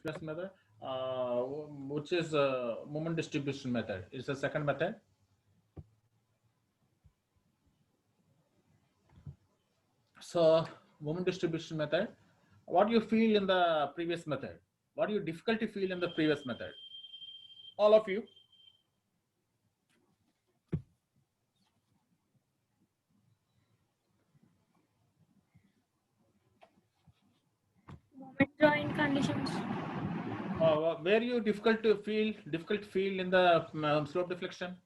displacement method, which is moment distribution method. Is the second method. So moment distribution method. What you feel in the previous method? What you difficulty feel in the previous method? All of you. Moment join conditions. Where you difficult feel in the slope deflection?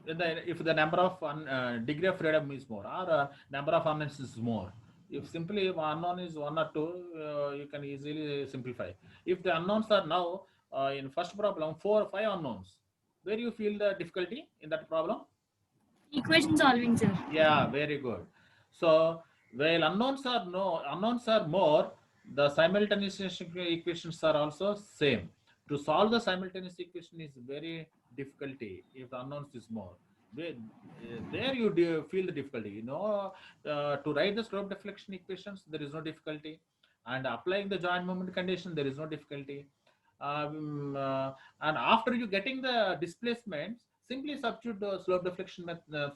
If the number of degree of freedom is more or number of unknowns is more. If simply unknown is one or two, you can easily simplify. If the unknowns are now in first problem 4 or 5 unknowns, where you feel the difficulty in that problem? Equation solving, sir. Yeah, very good. So while unknowns are more, the simultaneous equations are also same. To solve the simultaneous equation is very difficulty if the unknowns is more. There, there you feel the difficulty. To write the slope deflection equations, there is no difficulty, and applying the joint moment condition, there is no difficulty. And after you getting the displacements, simply substitute the slope deflection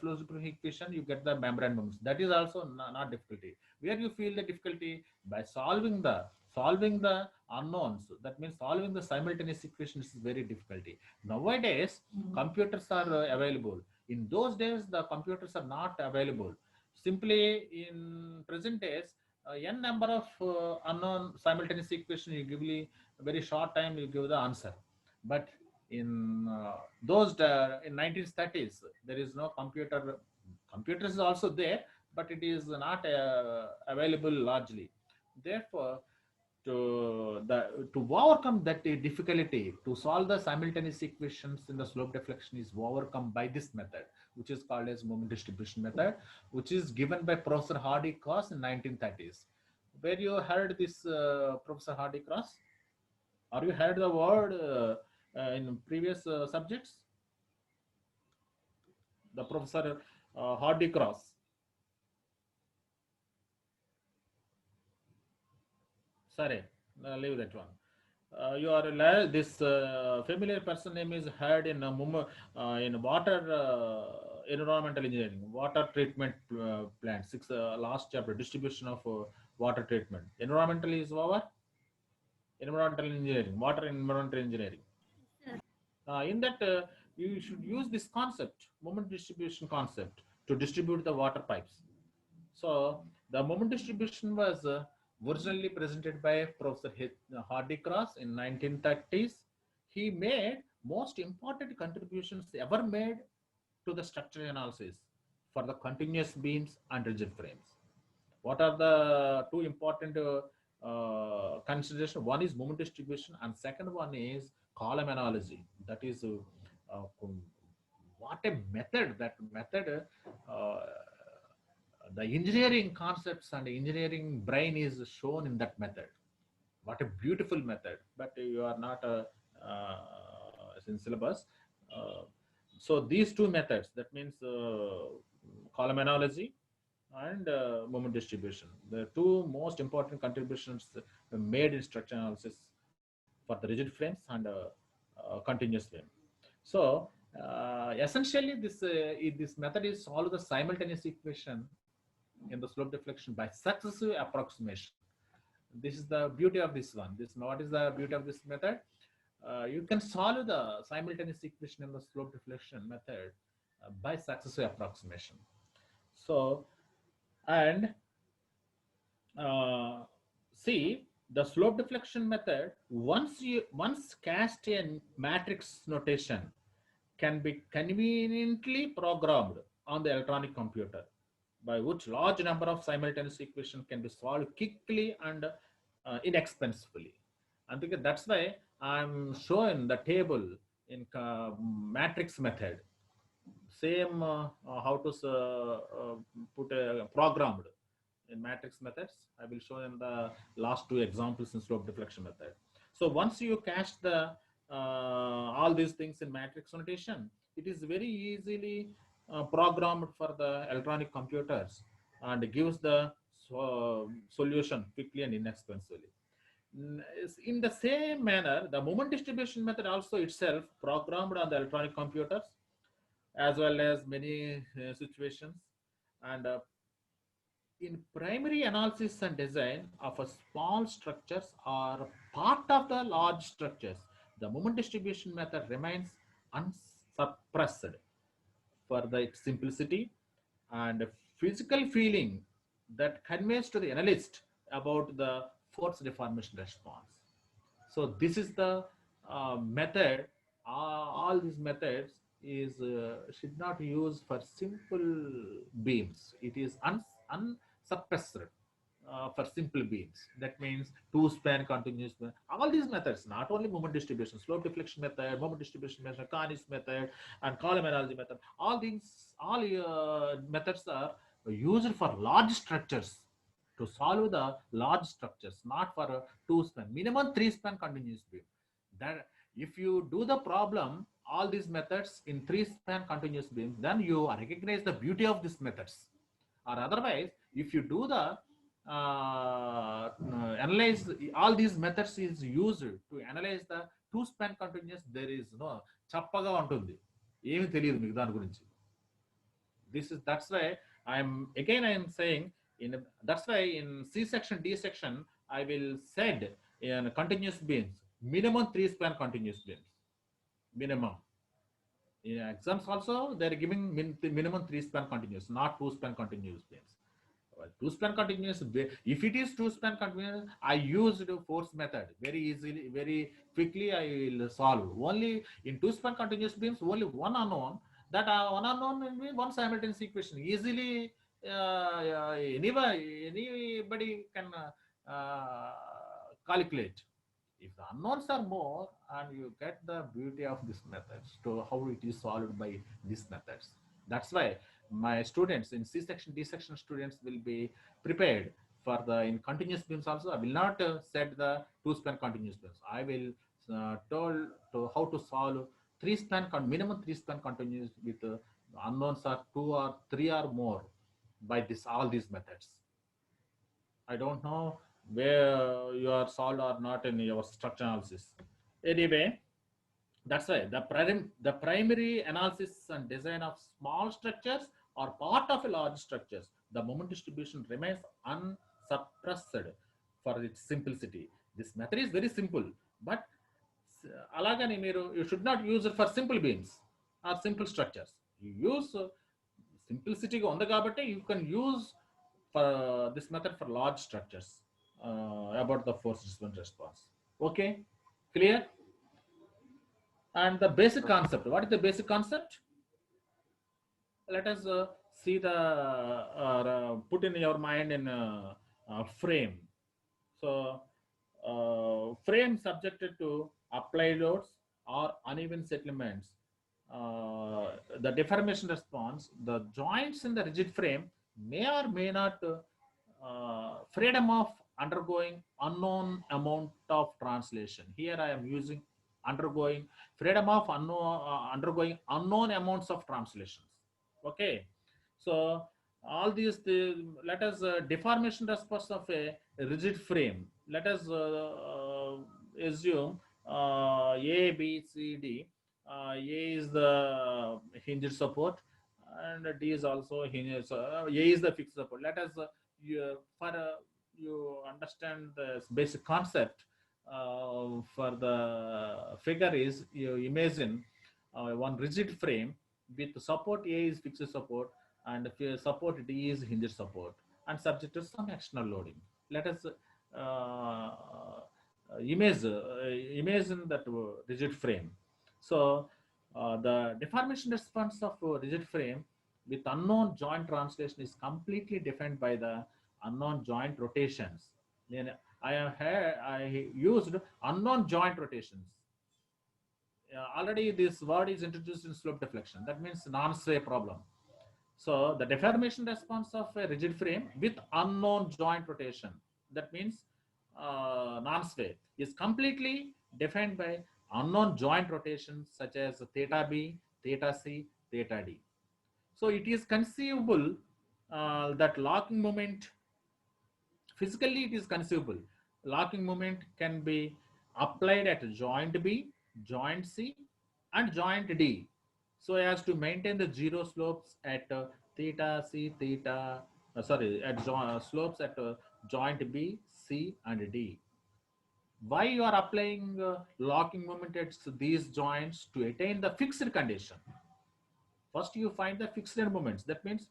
flow equation, you get the membrane moments. That is also not difficulty. Where you feel the difficulty by solving the unknowns. That means solving the simultaneous equations is very difficulty. Nowadays, computers are available. In those days, the computers are not available. Simply in present days, n number of unknown simultaneous equation you give a very short time you give the answer. But in in 1930s there is no computer. Computers is also there, but it is not available largely. Therefore, to overcome that difficulty to solve the simultaneous equations in the slope deflection is overcome by this method, which is called as moment distribution method, which is given by Professor Hardy Cross in 1930s. Where you heard this Professor Hardy Cross? Or you heard the word in previous subjects? The Professor Hardy Cross. Sorry, leave that one. You are this familiar person name is heard in in water environmental engineering, water treatment plant. Last chapter, distribution of water treatment. Environmental is our environmental engineering, water environmental engineering. In that, you should use this concept, moment distribution concept, to distribute the water pipes. So the moment distribution was originally presented by Professor Hardy Cross in 1930s. He made most important contributions ever made to the structural analysis for the continuous beams and rigid frames. What are the two important considerations? One is moment distribution, and second one is column analogy. That is what a method. That method, the engineering concepts and engineering brain is shown in that method. What a beautiful method! But you are not in syllabus. Uh, so these two methods, that means column analogy and moment distribution, the two most important contributions made in structure analysis for the rigid frames and continuous frame. So essentially, this method is solve the simultaneous equation in the slope deflection by successive approximation. This is the beauty of this one. This what is the beauty of this method? You can solve the simultaneous equation in the slope deflection method by successive approximation. So, and uh, see the slope deflection method, once cast in matrix notation, can be conveniently programmed on the electronic computer, by which large number of simultaneous equations can be solved quickly and inexpensively. And because that's why I'm showing the table in matrix method. Same how to put a programmed in matrix methods. I will show in the last two examples in slope deflection method. So once you cache the all these things in matrix notation, it is very easily programmed for the electronic computers and gives the solution quickly and inexpensively. In the same manner, the moment distribution method also itself programmed on the electronic computers as well as many situations. And in primary analysis and design of a small structures or part of the large structures, the moment distribution method remains unsuppressed for the its simplicity and physical feeling that conveys to the analyst about the force deformation response. So this is the method. All these methods is should not use for simple beams. It is unsuppressed for simple beams. That means two span continuous span. All these methods, not only moment distribution, slope deflection method, moment distribution method, Carney's method, and column analogy method. All methods are used for large structures to solve the large structures, not for a two span, minimum three span continuous beam. That if you do the problem, all these methods in three span continuous beam, then you recognize the beauty of these methods. Or otherwise, if you do the analyze all these methods is used to analyze the two span continuous, there is no చప్పగా ఉంటుంది, ఏమి తెలియదు మీకు దాని గురించి. This is that's why I am saying in that's why in C section D section I will said in continuous beams minimum three span continuous beams minimum. In exams also they are giving minimum three span continuous, not two span continuous beams. Two span continuous, if it is two span continuous, I used force method very easily, very quickly I will solve. Only in two span continuous beams, only one unknown. That one unknown will be one simultaneous equation. Easily, anybody can calculate. If the unknowns are more, and you get the beauty of this methods to how it is solved by these methods. That's why my students in C section, D section students will be prepared for the in continuous beams also. I will not set the two span continuous beams. I will told to how to solve three span minimum three span continuous with unknowns are two or three or more by this all these methods. I don't know where you are solved or not in your structure analysis. Anyway, that's why the primary analysis and design of small structures or part of a large structures, the moment distribution remains unsuppressed for its simplicity. This method is very simple, but alagani you should not use it for simple beams or simple structures. You use simplicity on the kabatti you can use for this method for large structures about the force response. Okay, clear? And the basic concept. What is the basic concept? Let us see the put in your mind in frame. So frame subjected to applied loads or uneven settlements. The deformation response, the joints in the rigid frame may or may not freedom of undergoing unknown amount of translation. Here I am using undergoing freedom of undergoing unknown amounts of translations. Okay, so all these let us deformation response of a rigid frame. Let us assume A, B, C, D. A is the hinged support, and D is also hinged. A is the fixed support. Let us you understand the basic concept for the figure is you imagine one rigid frame with support A is fixed support and support D is hinged support and subject to some external loading. Let us imagine that rigid frame. So the deformation response of rigid frame with unknown joint translation is completely defined by the unknown joint rotations. Then I used unknown joint rotations. Already this word is introduced in slope deflection. That means non-sway problem. So the deformation response of a rigid frame with unknown joint rotation, that means non-sway, is completely defined by unknown joint rotations such as theta B, theta C, theta D. So it is conceivable that locking moment Physically, it is conceivable. Locking moment can be applied at joint B, joint C, and joint D, so as to maintain the zero slopes at theta C, theta, at slopes at joint B, C, and D. Why you are applying locking moment at these joints? To attain the fixed condition. First you find the fixed moments. That means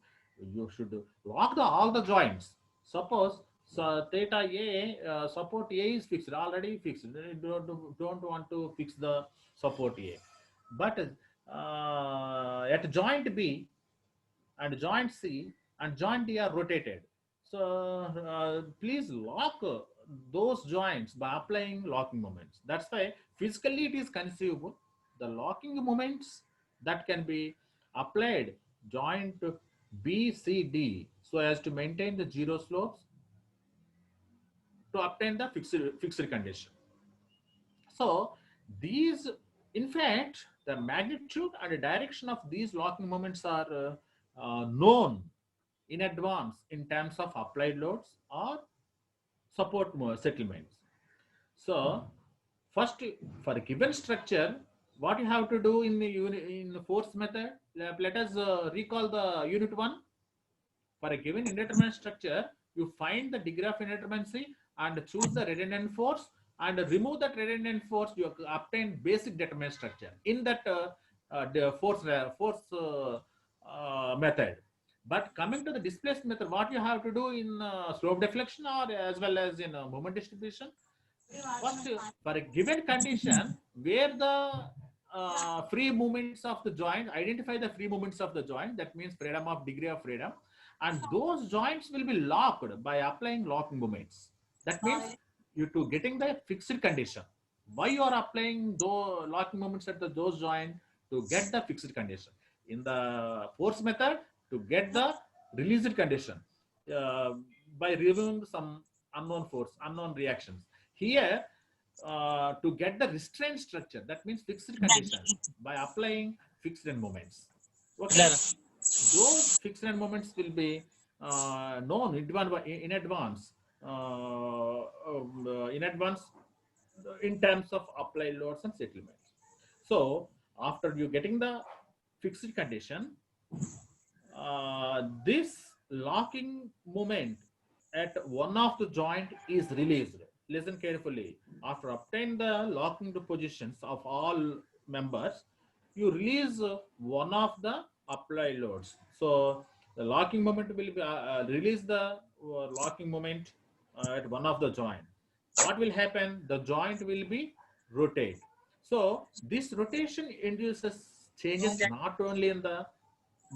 you should lock all the joints. Suppose theta A, support A is fixed, already fixed. You don't want to fix the support A. But at joint B and joint C and joint D are rotated. So please lock those joints by applying locking moments. That's why physically it is conceivable. The locking moments that can be applied joint B, C, D, so as to maintain the zero slopes to obtain the fixed condition. So these, in fact, the magnitude and the direction of these locking moments are known in advance in terms of applied loads or support settlements. So first, for a given structure, what you have to do in the force method, let us recall the unit 1. For a given indeterminate structure, you find the degree of indeterminacy and choose the redundant force and remove that redundant force. You obtain basic determinate structure in that the force method. But coming to the displacement method, what you have to do in slope deflection or as well as in moment distribution, first, for a given condition where the free movements of the joint, identify the free movements of the joint, that means freedom of degree of freedom, and those joints will be locked by applying locking moments. That means you to getting the fixed condition. Why you are applying those locking moments at those joint? To get the fixed condition. In the force method, to get the released condition by removing some unknown force, unknown reactions. Here, to get the restraint structure, that means fixed condition, by applying fixed end moments. Okay. Those fixed end moments will be known in advance in terms of applied loads and settlements. So after you getting the fixed condition, this locking moment at one of the joint is released. Listen carefully. After obtaining the locking positions of all members, you release one of the applied loads. So the locking moment will be release the locking moment at one of the joint. What will happen? The joint will be rotate. So this rotation induces changes not only in the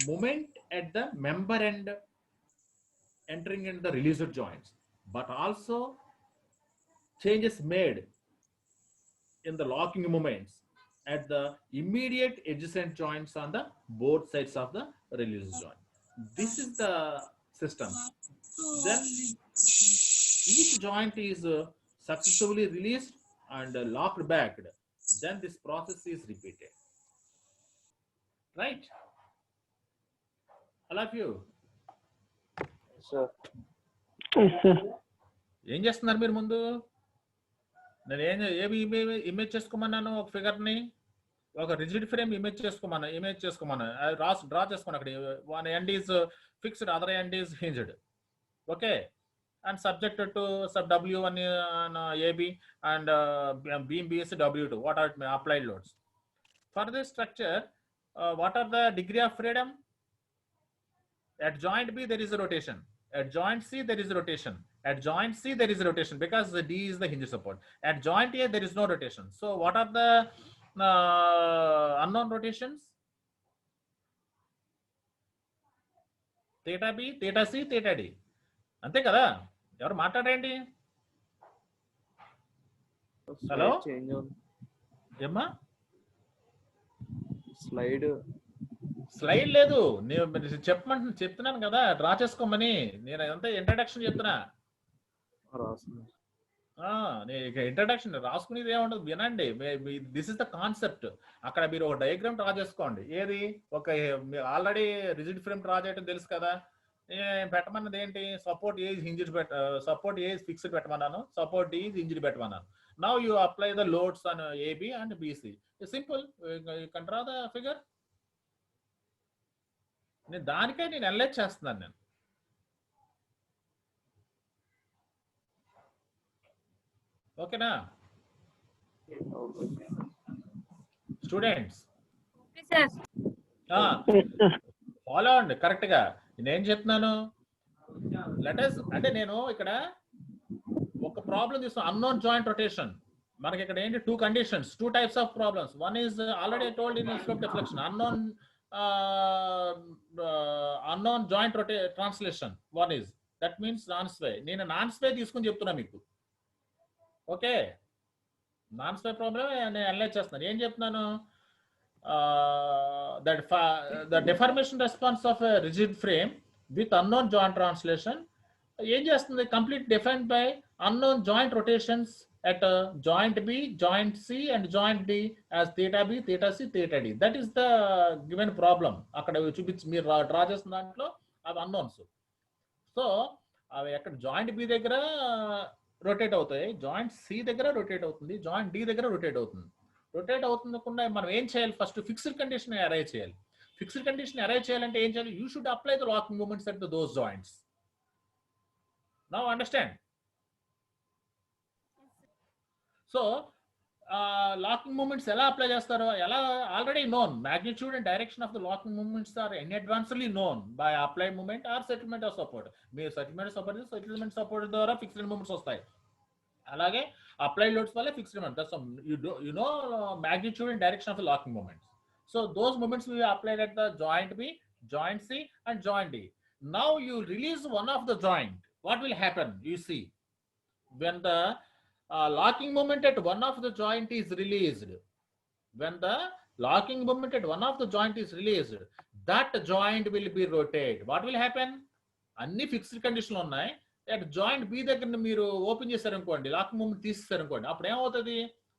moment at the member end entering in the released joints, but also changes made in the locking moments at the immediate adjacent joints on the both sides of the release joint. This is the system. Then each joint is successfully released and locked back. Then this process is repeated. Right? All of you. Sir. ఏం చేస్తున్నారు మీరు ముందు? నేను ఏమి image చేసుకోమన్నాను? ఒక ఫిగర్ని, ఒక rigid frame image చేసుకోమన్నా draw చేసుకోమని. అక్కడ one end is fixed, other end is hinged. Okay, and subjected to sub W1 AB and beam BS W2. What are applied loads? For this structure, what are the degree of freedom? At joint B there is a rotation. At joint C there is a rotation. At joint C there is a rotation because the D is the hinge support. At joint A there is no rotation. So what are the unknown rotations? Theta B, theta C, theta D. అంతే కదా? ఎవరు మాట్లాడండి? Hello, ఏమ్మా? Slide లేదు. నేను చెప్తున్నాను కదా, draw చేసుకోమని. నేను అంతా ఇంట్రడక్షన్ చెప్తున్నా. ఇంట్రడక్షన్ రాసుకునేది ఏముండదు, వినండి. This is the concept. అక్కడ మీరు ఒక డయాగ్రామ్ డ్రా చేసుకోండి. ఏది? ఒక ఆల్రెడీ రిజిడ్ ఫ్రేమ్ డ్రా చేయడం తెలుసు కదా. పెట్టమన్నది ఏంటి? Support A hinged support A fixed పెట్టమన్నాను, సపోర్ట్ డి హింజ్డ్ పెట్టమన్నాను. Now you apply the loads on AB and BC. Simple, you can draw the figure. నేను దానికే నేను అనలైజ్ చేస్తున్నాను నేను. ఓకేనా స్టూడెంట్స్? Okay sir. ఫాలో అండి కరెక్ట్ గా. నేనేం చెప్తున్నాను, లెటస్ అంటే నేను ఇక్కడ ఒక ప్రాబ్లం తీసుకున్నాను, అన్నోన్ జాయింట్ రొటేషన్. మనకి ఇక్కడ ఏంటి, two conditions, two types of problems. One is already told in slope deflection, unknown joint translation. One is that means non sway. నేను నాన్ స్వే తీసుకుని చెప్తున్నా మీకు. ఓకే, నాన్ స్వే ప్రాబ్లం నేను analyse చేస్తున్నాను. ఏం చెప్తున్నాను, the deformation response of a rigid frame with unknown joint translation ఏం చేస్తుంది, complete defined by unknown joint rotations at joint B, joint C and joint D as theta B, theta C, theta D. That is the given problem. అక్కడ చూపించి మీరు draw చేసిన దాంట్లో అవి unknowns. So అవి ఎక్కడ జాయింట్ బి దగ్గర rotate అవుతాయి, జాయింట్ సి దగ్గర రొటేట్ అవుతుంది, జాయింట్ డి దగ్గర రొటేట్ అవుతుంది. రొటేట్ అవుతుందకుండా మనం ఏం చేయాలి, ఫస్ట్ ఫిక్స్డ్ కండిషన్ అరైవ్ చేయాలి. ఫిక్స్డ్ కండిషన్ అరైవ్ చేయాలంటే ఏం చేయాలి, you should apply the locking moments at those joints. Now understand? So locking moments ఎలా అప్లై చేస్తారో, ఎలా already known, magnitude and direction of the locking moments are in advancely known by apply moment are settlement of support. మీరు settlement support ద్వారా fixed moments వస్తాయి. అలాగే applied loads wala fixed moment. That's you know magnitude and direction of the locking moments. So those moments will be applied at the joint B, joint C and joint D. Now you release one of the joint. What will happen? You see, when the locking moment at one of the joint is released, when the locking moment at one of the joint is released, that joint will be rotated. What will happen? Anni fixed condition unnai. At joint B దగ్గర మీరు open చేశారనుకోండి, locking moment తీసేసారనుకోండి, అప్పుడు ఏమవుతుంది,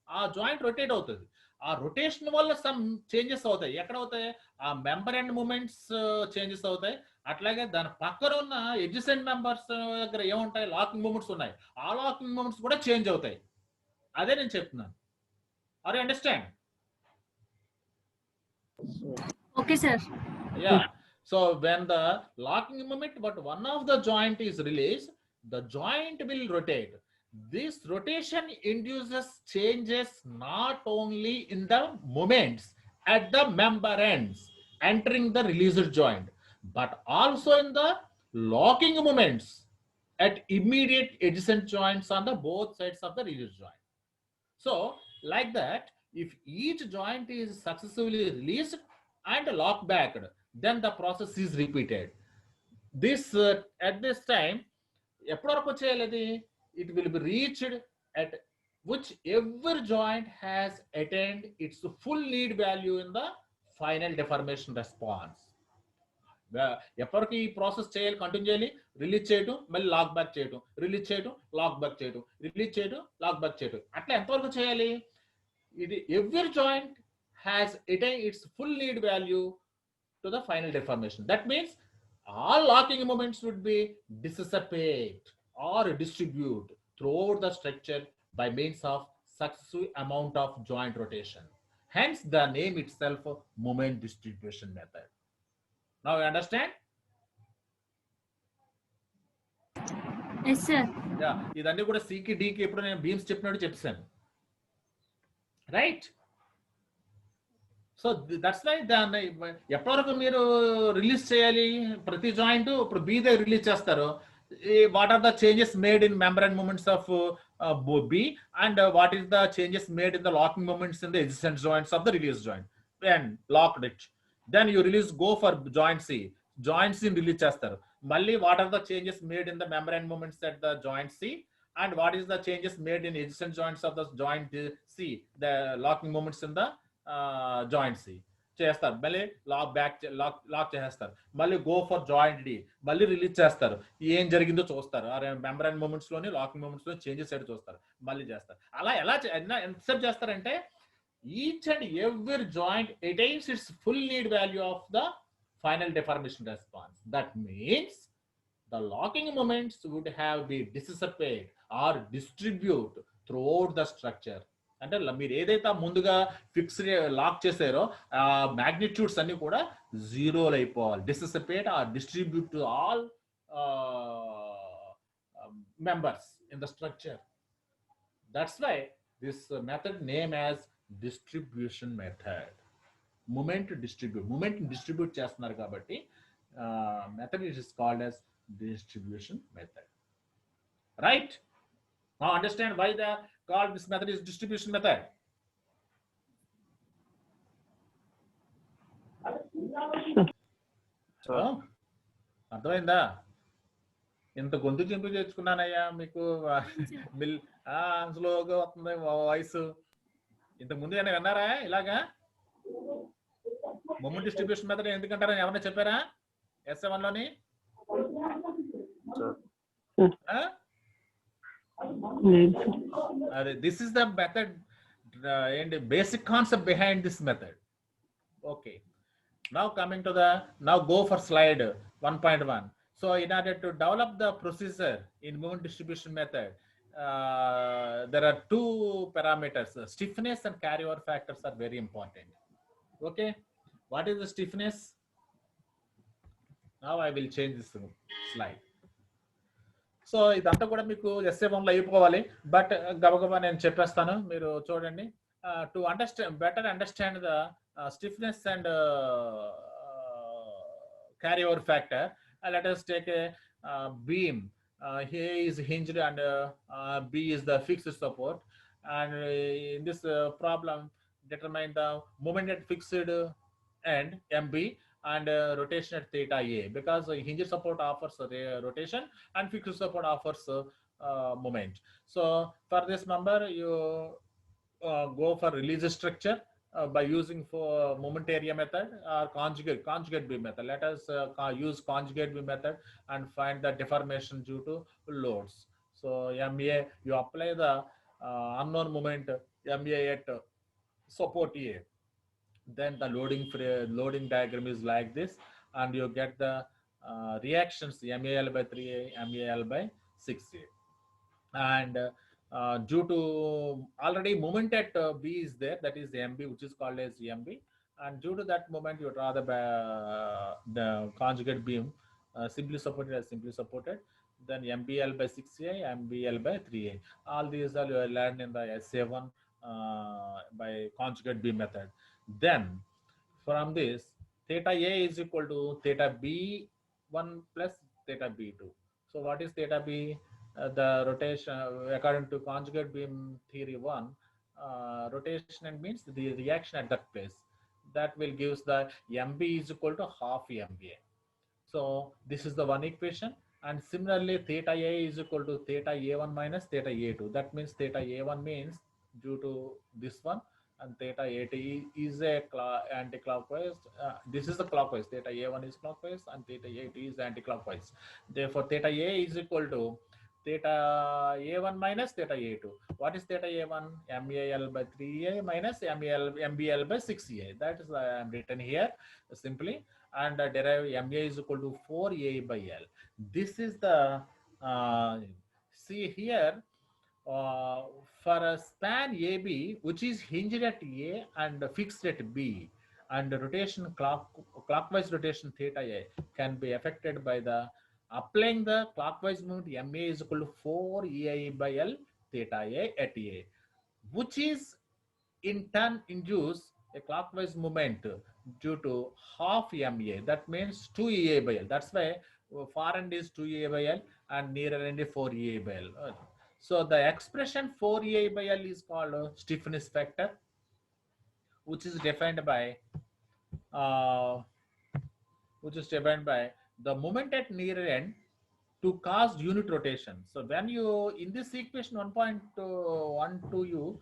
ఆ joint rotate అవుతుంది. ఆ rotation వల్ల some changes అవుతాయి. ఎక్కడ అవుతాయి, ఆ మెంబర్ అండ్ మూమెంట్స్ చేంజెస్ అవుతాయి. అట్లాగే దాని పక్కన ఉన్న ఎడ్జసెంట్ మెంబర్స్ దగ్గర ఏముంటాయి, లాకింగ్ మూమెంట్స్ ఉన్నాయి, ఆ లాకింగ్ మూమెంట్స్ కూడా చేంజ్ అవుతాయి. అదే నేను చెప్తున్నాను. Are you understand? Okay sir. Yeah. So when the locking moment but one of the joint is released, the joint will rotate. This rotation induces changes not only in the moments at the member ends entering the released joint, but also in the locking moments at immediate adjacent joints on the both sides of the released joint. So like that, if each joint is successively released and locked back, then the process is repeated. This at this time ఎప్పటి వరకు చేయాలి, it will be reached at which every joint has attained its full need value in the final deformation response. ఎప్పటికి ఈ process చేయాలి, continue చేయాలి, release చేయడం, మళ్ళీ lock back చేయడం, రిలీజ్ చేయడం, లాక్ బ్యాక్ చేయడం, రిలీజ్ చేయడం, లాక్ బ్యాక్ చేయడం. అట్లా ఎంతవరకు చేయాలి? ఇది every joint has attained its full need value to the final deformation. That means all locking moments would be dissipate or distribute throughout the structure by means of successive amount of joint rotation. Hence the name itself moment distribution method. Now you understand? Yes sir. Yeah, ఇదన్నీ కూడా C కి D కి ఎప్పుడు నేను beams చెప్పినట్టు చెప్పాను, right? So that's why దాన్ని ఎప్పటివరకు మీరు రిలీజ్ చేయాలి, ప్రతి జాయింట్ ఇప్పుడు బి దగ్గర రిలీజ్ చేస్తారు. What are the changes made in member and moments of B and what is the changes made in the locking moments in the adjacent joints of the release joint and locked it. Then you release go for joint C, joint C release చేస్తారు. మళ్ళీ what are the changes made in the member and moments at the joint C and what is the changes made in adjacent joints of the joint C, the locking moments in the joint C చేస్తారు. మళ్ళీ lock చేస్తారు, మళ్ళీ go for joint D, మళ్ళీ release చేస్తారు. ఏం జరిగిందో చూస్తారు, member and moments లోని లాకింగ్ మూమెంట్స్ లో చేంజెస్ అయితే చూస్తారు, మళ్ళీ చేస్తారు. అలా ఎలా ఎంతసేపు చేస్తారంటే each and every joint attains it's full need value of the final deformation response. That means the locking moments would have be dissipate or distribute throughout the structure. అంటే మీరు ఏదైతే ముందుగా ఫిక్స్ లాక్ చేసారో ఆ మ్యాగ్నిట్యూడ్స్ అన్ని కూడా జీరోలు అయిపోవాలి, dissipate or distribute to all members in the structure. That's why this method name as distribution method. Moment distribute చేస్తున్నారు కాబట్టి method is called as distribution method. Right? Now understand why the called this method is distribution method. Sir. అర్థమైందా? ఇంత గొంతు చింపు తెచ్చుకున్నానయ్యా మీకు స్లోగా వస్తుంది voice. ఇంతకు ముందు ఏమైనా విన్నారా ఇలాగా? మొమెంట్ డిస్ట్రిబ్యూషన్ మెథడ్ ఎందుకంటారని ఏమన్నా చెప్పారా S7 లోని? అదే this is the method and basic concept behind this method. Okay, now coming to the, now go for slide 1.1. So in order to develop the procedure in moment distribution method, there are two parameters. Stiffness and carryover factors are very important. Okay, what is the stiffness? Now I will change this slide. So ఇదంతా కూడా మీకు S7లో అయిపోవాలి, but గబగబా నేను చెప్పేస్తాను, మీరు చూడండి. To better understand the stiffness and carry over factor, let us take a beam. Here is hinged and B is the fixed support, and in this problem determine the moment at fixed end MB and rotation at theta A, because hinge support offers rotation and fixed support offers moment. So for this number you go for release structure by using for moment area method or conjugate beam method. Let us use conjugate beam method and find the deformation due to loads. So MA, you apply the unknown moment MA at support A, then the loading diagram is like this, and you get the reactions MAL by 3A, MAL by 6A, and due to already moment at B is there, that is MB, which is called as MB, and due to that moment you draw the conjugate beam simply supported, then MBL by 6A, MBL by 3A. All these are you learned in the SA1 by conjugate beam method. Then from this, theta A is equal to theta B1 plus theta B2. So what is theta B? The rotation according to conjugate beam theory 1, rotation means the reaction at that place. That will gives the MB is equal to half MBA. So this is the one equation, and similarly theta A is equal to theta A1 minus theta A2. That means theta A1 means due to this one, and theta A2 is a anti-clockwise. This is the clockwise. Theta A1 is clockwise and theta A2 is anti-clockwise. Therefore, theta A is equal to theta A1 minus theta A2. What is theta A1? MAL by 3A minus MBL by 6A. That is I am written here simply, and derive MA is equal to 4A by L. This is the see here. For a span AB, which is hinged at A and fixed at B, and rotation clockwise rotation theta A can be affected by the applying the clockwise movement MA is equal to 4EI by L theta A at A, which is in turn induce a clockwise movement due to half MA. That means 2EA by L. That's why far end is 2EA by L and nearer end is 4EA by L. So the expression 4EA by L is called stiffness factor, which is defined by the moment at near end to cause unit rotation. So when you in this equation 1.12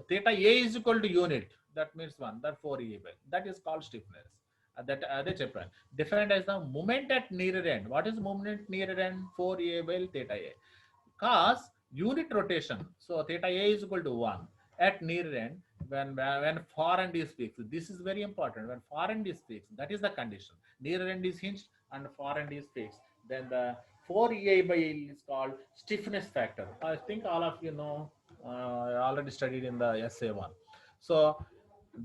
theta A is equal to unit, that means 1, that 4EA by L, that is called stiffness. That అదే చెప్పాను, defined as the moment at nearer end. What is moment nearer end? 4EA by L theta A. Cause unit rotation, so theta A is equal to 1 at nearer end when far end is fixed. This is very important. When far end is fixed, that is the condition. Nearer end is hinged and far end is fixed. Then the 4 EI by L is called stiffness factor. I think all of you know, already studied in the SA1. So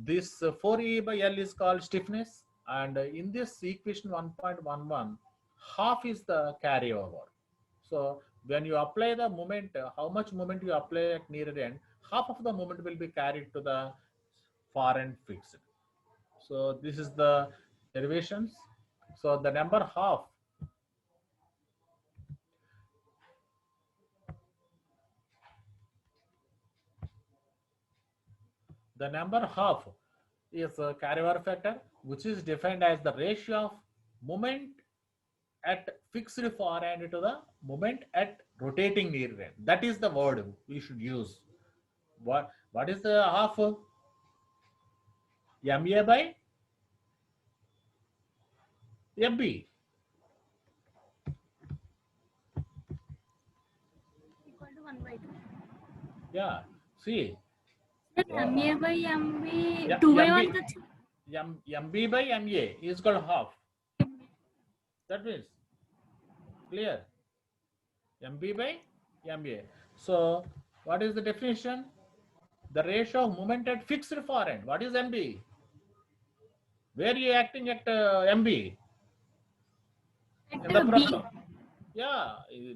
this 4 EI by L is called stiffness, and in this equation 1.11, half is the carryover. So when you apply the moment, how much moment you apply at near end, half of the moment will be carried to the far end fixed. So this is the derivations. So the number half, is a carryover factor, which is defined as the ratio of moment at fixed far end to the moment at rotating near end. That is the word we should use. What is the half? MA by MB. Equal to 1/2. Yeah. See, Sir, MA by MB, Yeah, 2/1 MB. కదా. MB by MA is called half. That means clear. MB by MA. So what is the definition? The ratio of moment at fixed far end. What is MB? Where you acting at MB? In the At B. problem. Yeah,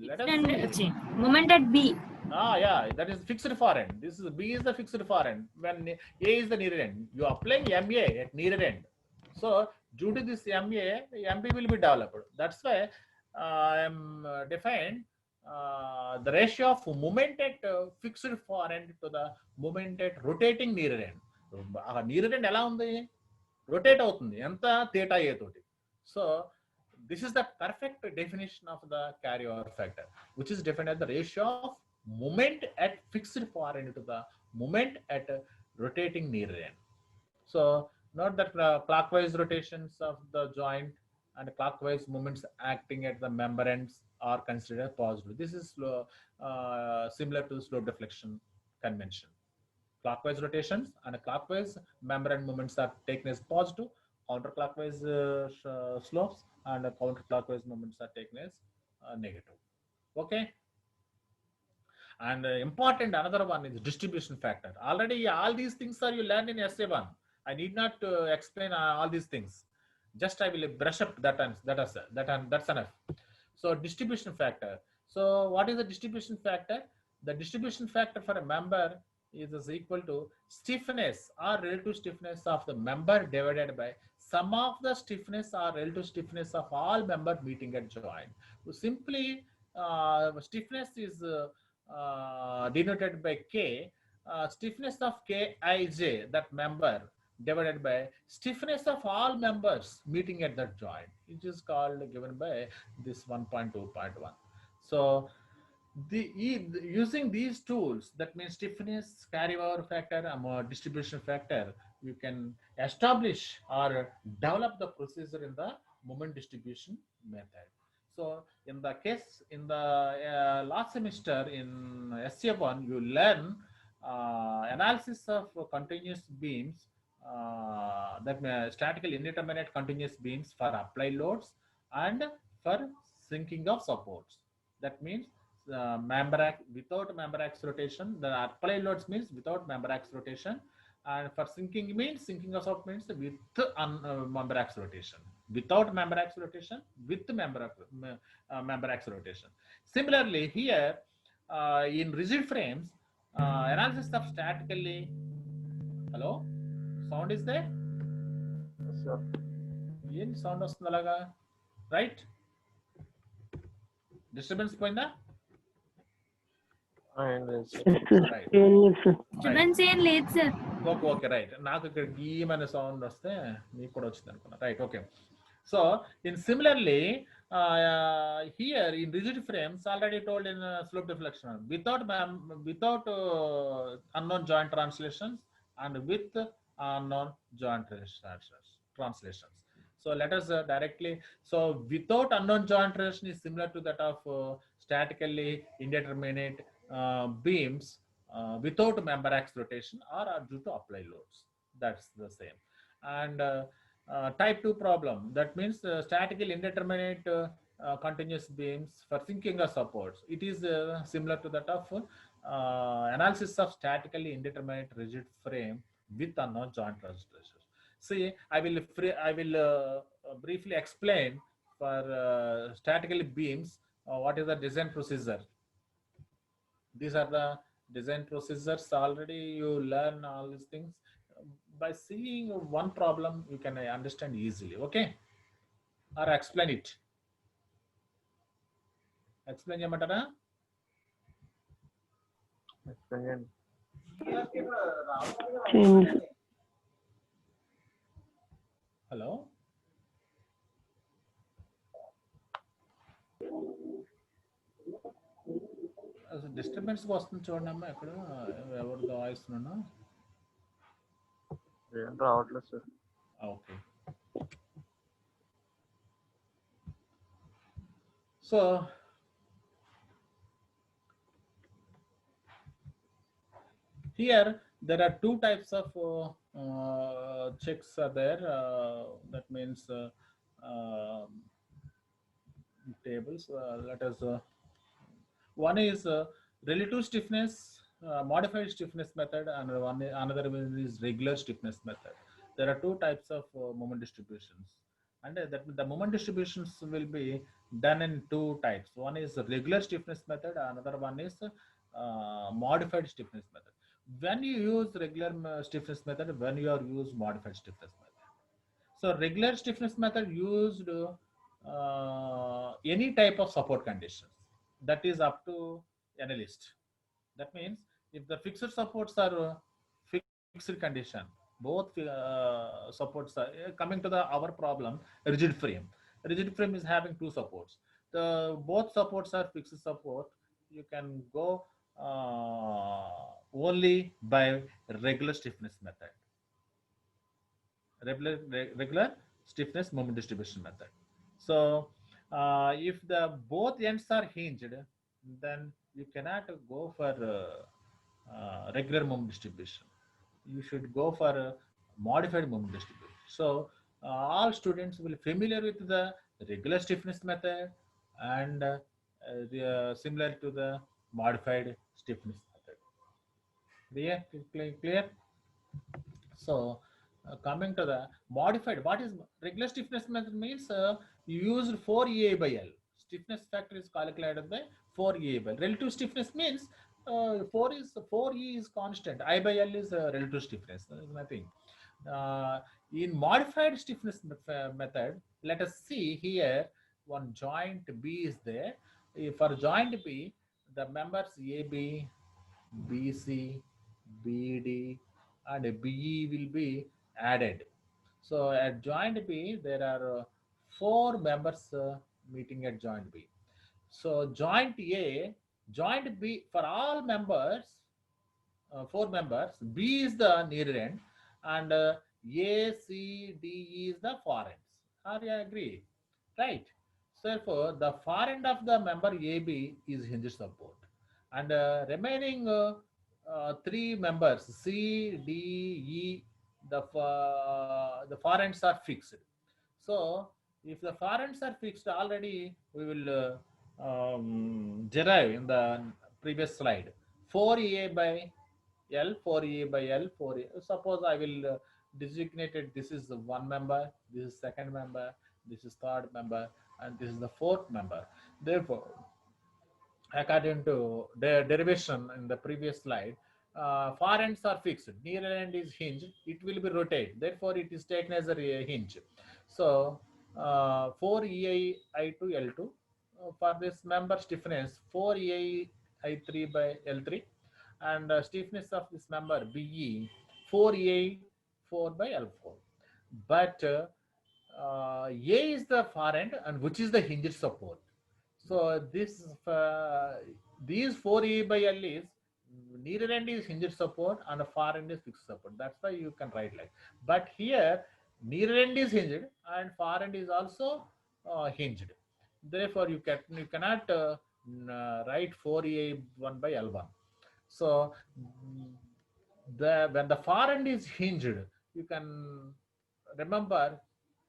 let us see. Moment at B. Yeah, that is fixed far end. This is B is the fixed far end. When A is the near end, you applying MA at near end. So due to this MA, MB will be developed. That's why I am defined the ratio of moment at fixed far end to the moment at rotating near end. Near end ఎలా ఉంది? Rotate అవుతుంది. ఎంత theta A తోటి. So this is the perfect definition of the carryover factor, which is defined as the ratio of moment at fixed far end to the moment at rotating near end. So note that clockwise rotations of the joint and clockwise movements acting at the member ends are considered positive. This is similar to slope deflection convention. Clockwise rotations and clockwise member end movements are taken as positive. Counterclockwise slopes and counterclockwise movements are taken as negative. Okay. And important another one is distribution factor. Already all these things are you learned in SA1. I need not explain all these things. Just I will brush up that's enough. So distribution factor. So what is the distribution factor? The distribution factor for a member is equal to stiffness or relative stiffness of the member divided by sum of the stiffness or relative stiffness of all members meeting at joint. So simply stiffness is denoted by K, stiffness of Kij, that member, divided by stiffness of all members meeting at that joint, which is called given by this 1.2.1. So using these tools, that means stiffness, carryover factor, distribution factor, you can establish or develop the procedure in the moment distribution method. So in the case, in the last semester in SA1, you learn analysis of continuous beams, that statical indeterminate continuous beams for applied loads and for sinking of supports. That means without member axis rotation. The applied loads means without member axis rotation, and for sinking means sinking of support means with member axis rotation. Without member axis rotation, with member axis rotation. Similarly, here in rigid frames, analysis of statically. Hello, sound is there? Yes, sir. Yen sound వస్తుంది అలాగా, right? Disturbance పోయిందా? And Right. Disturbance ఏం లేదు sir. Okay, right. నాకు ఇక్కడ గీమనే sound వస్తే మీకు కూడా వచ్చింది అనుకున్నా. Right, okay. So in similarly, here in rigid frames, already told in slope deflection, without unknown joint translations and with unknown joint translations. So let us directly, so without unknown joint translation is similar to that of statically indeterminate beams without member axis rotation or due to applied loads. That's the same. And Type 2 problem. That means statically indeterminate continuous beams for sinking or supports. It is similar to that of analysis of statically indeterminate rigid frame with unknown joint resistors. See, I will briefly explain for statically beams what is the design procedure. These are the design procedures. Already you learn all these things. By seeing one problem, you can understand easily. Okay, or explain it. Explain చేయమంటారా? Explain. Hello, disturbance వస్తుంది చూడండి అమ్మా. ఎక్కడ ఎవరిదో voice నన్ను. ఏం రావట్లేదు sir. Okay, so here there are two types of checks are there. That means tables. Let us. One is relative stiffness, modified stiffness method, and another one is regular stiffness method. There are two types of moment distributions, and that the moment distributions will be done in two types. One is regular stiffness method, another one is modified stiffness method. When you use regular stiffness method, when you are use modified stiffness method. So regular stiffness method used any type of support conditions. That is up to analyst. That means if the fixed supports are fixed condition, both supports are coming to the our problem, rigid frame. Rigid frame is having two supports. The both supports are fixed support. You can go only by regular stiffness method. Regular stiffness moment distribution method. So if the both ends are hinged, then you cannot go for regular moment distribution. You should go for modified moment distribution. So all students will familiar with the regular stiffness method and similar to the modified stiffness method. Clear? So coming to the modified, what is regular stiffness method means you used 4EA by L. Stiffness factor is calculated by 4EA by L. Relative stiffness means 4E is constant. I by L is relative stiffness. There is nothing. In modified stiffness method, let us see here one joint B is there. For joint B, the members AB, BC, BD, and BE will be added. So at joint B, there are 4 members meeting at joint B. So joint A, joint B, for all members, 4 members, B is the near end, and A, C, D, E is the far ends. Are you agree? Right. So therefore, the far end of the member AB is hinge support, and remaining 3 members C, D, E, the far ends are fixed. So if the far ends are fixed already, we will derive in the previous slide 4EA by L, 4EA by L, 4EA. Suppose I will designate it, this is the 1 member, this is 2nd member, this is 3rd member, and this is the 4th member. Therefore, according to the derivation in the previous slide, far ends are fixed, near end is hinged, it will be rotated, therefore it is taken as a hinge. So 4EI I2 L2, for this member stiffness 4EI I3 by L3, and stiffness of this member BE 4EI 4 by L4. But A is the far end, and which is the hinged support. So this these 4E by L is near end is hinged support and far end is fixed support. That's why you can write like. But here near end is hinged and far end is also hinged. Therefore, you cannot write 4E1 by L1. So when the far end is hinged, you can remember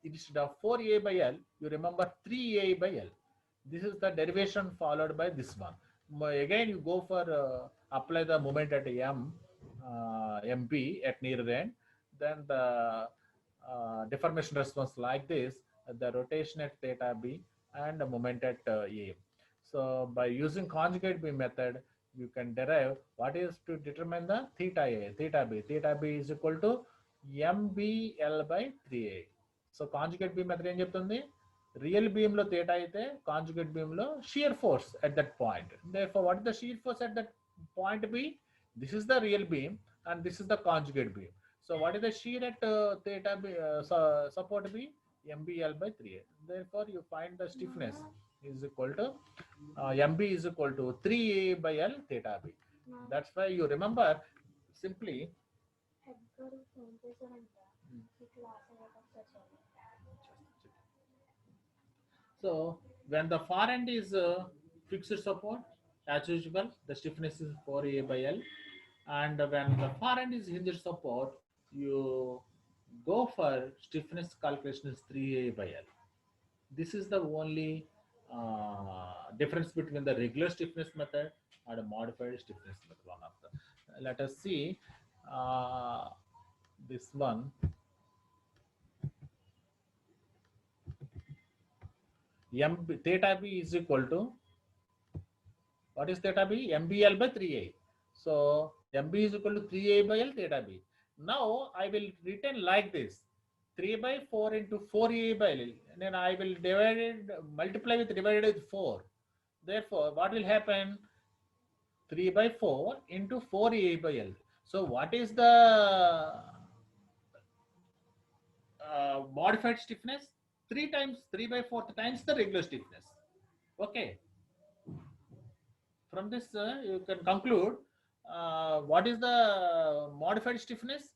instead of 4a by L, you remember 3a by L. This is the derivation followed by this one. Again, you go for apply the moment at MP at near end. Then the deformation response like this, the rotation at theta B and the moment at A. So by using conjugate B method, you can derive what is to determine the theta A, theta B. Theta B is equal to MBL by 3A. So conjugate beam method em cheptundi, real beam lo theta aithe conjugate beam lo shear force at that point. Therefore, what is the shear force at that point B? This is the real beam and this is the conjugate beam. So what is the shear at theta B, support B? MBL by 3A. Therefore, you find the stiffness is equal to MB is equal to 3A by L theta B. That's why you remember simply. So when the far end is fixed support, as usual, the stiffness is 4A by L. And when the far end is hinged support, you go for stiffness calculation is 3A by L. This is the only difference between the regular stiffness method and a modified stiffness method. One of the, let us see this one. Theta B is equal to, what is theta B? MBL by 3A. So MB is equal to 3A by L theta B. Now I will written like this, 3 by 4 into 4A by L. And then I will multiply with divided with 4. Therefore, what will happen? 3 by 4 into 4A by L. So what is the modified stiffness? 3 by 4 times the regular stiffness. Okay. From this, you can conclude what is the modified stiffness?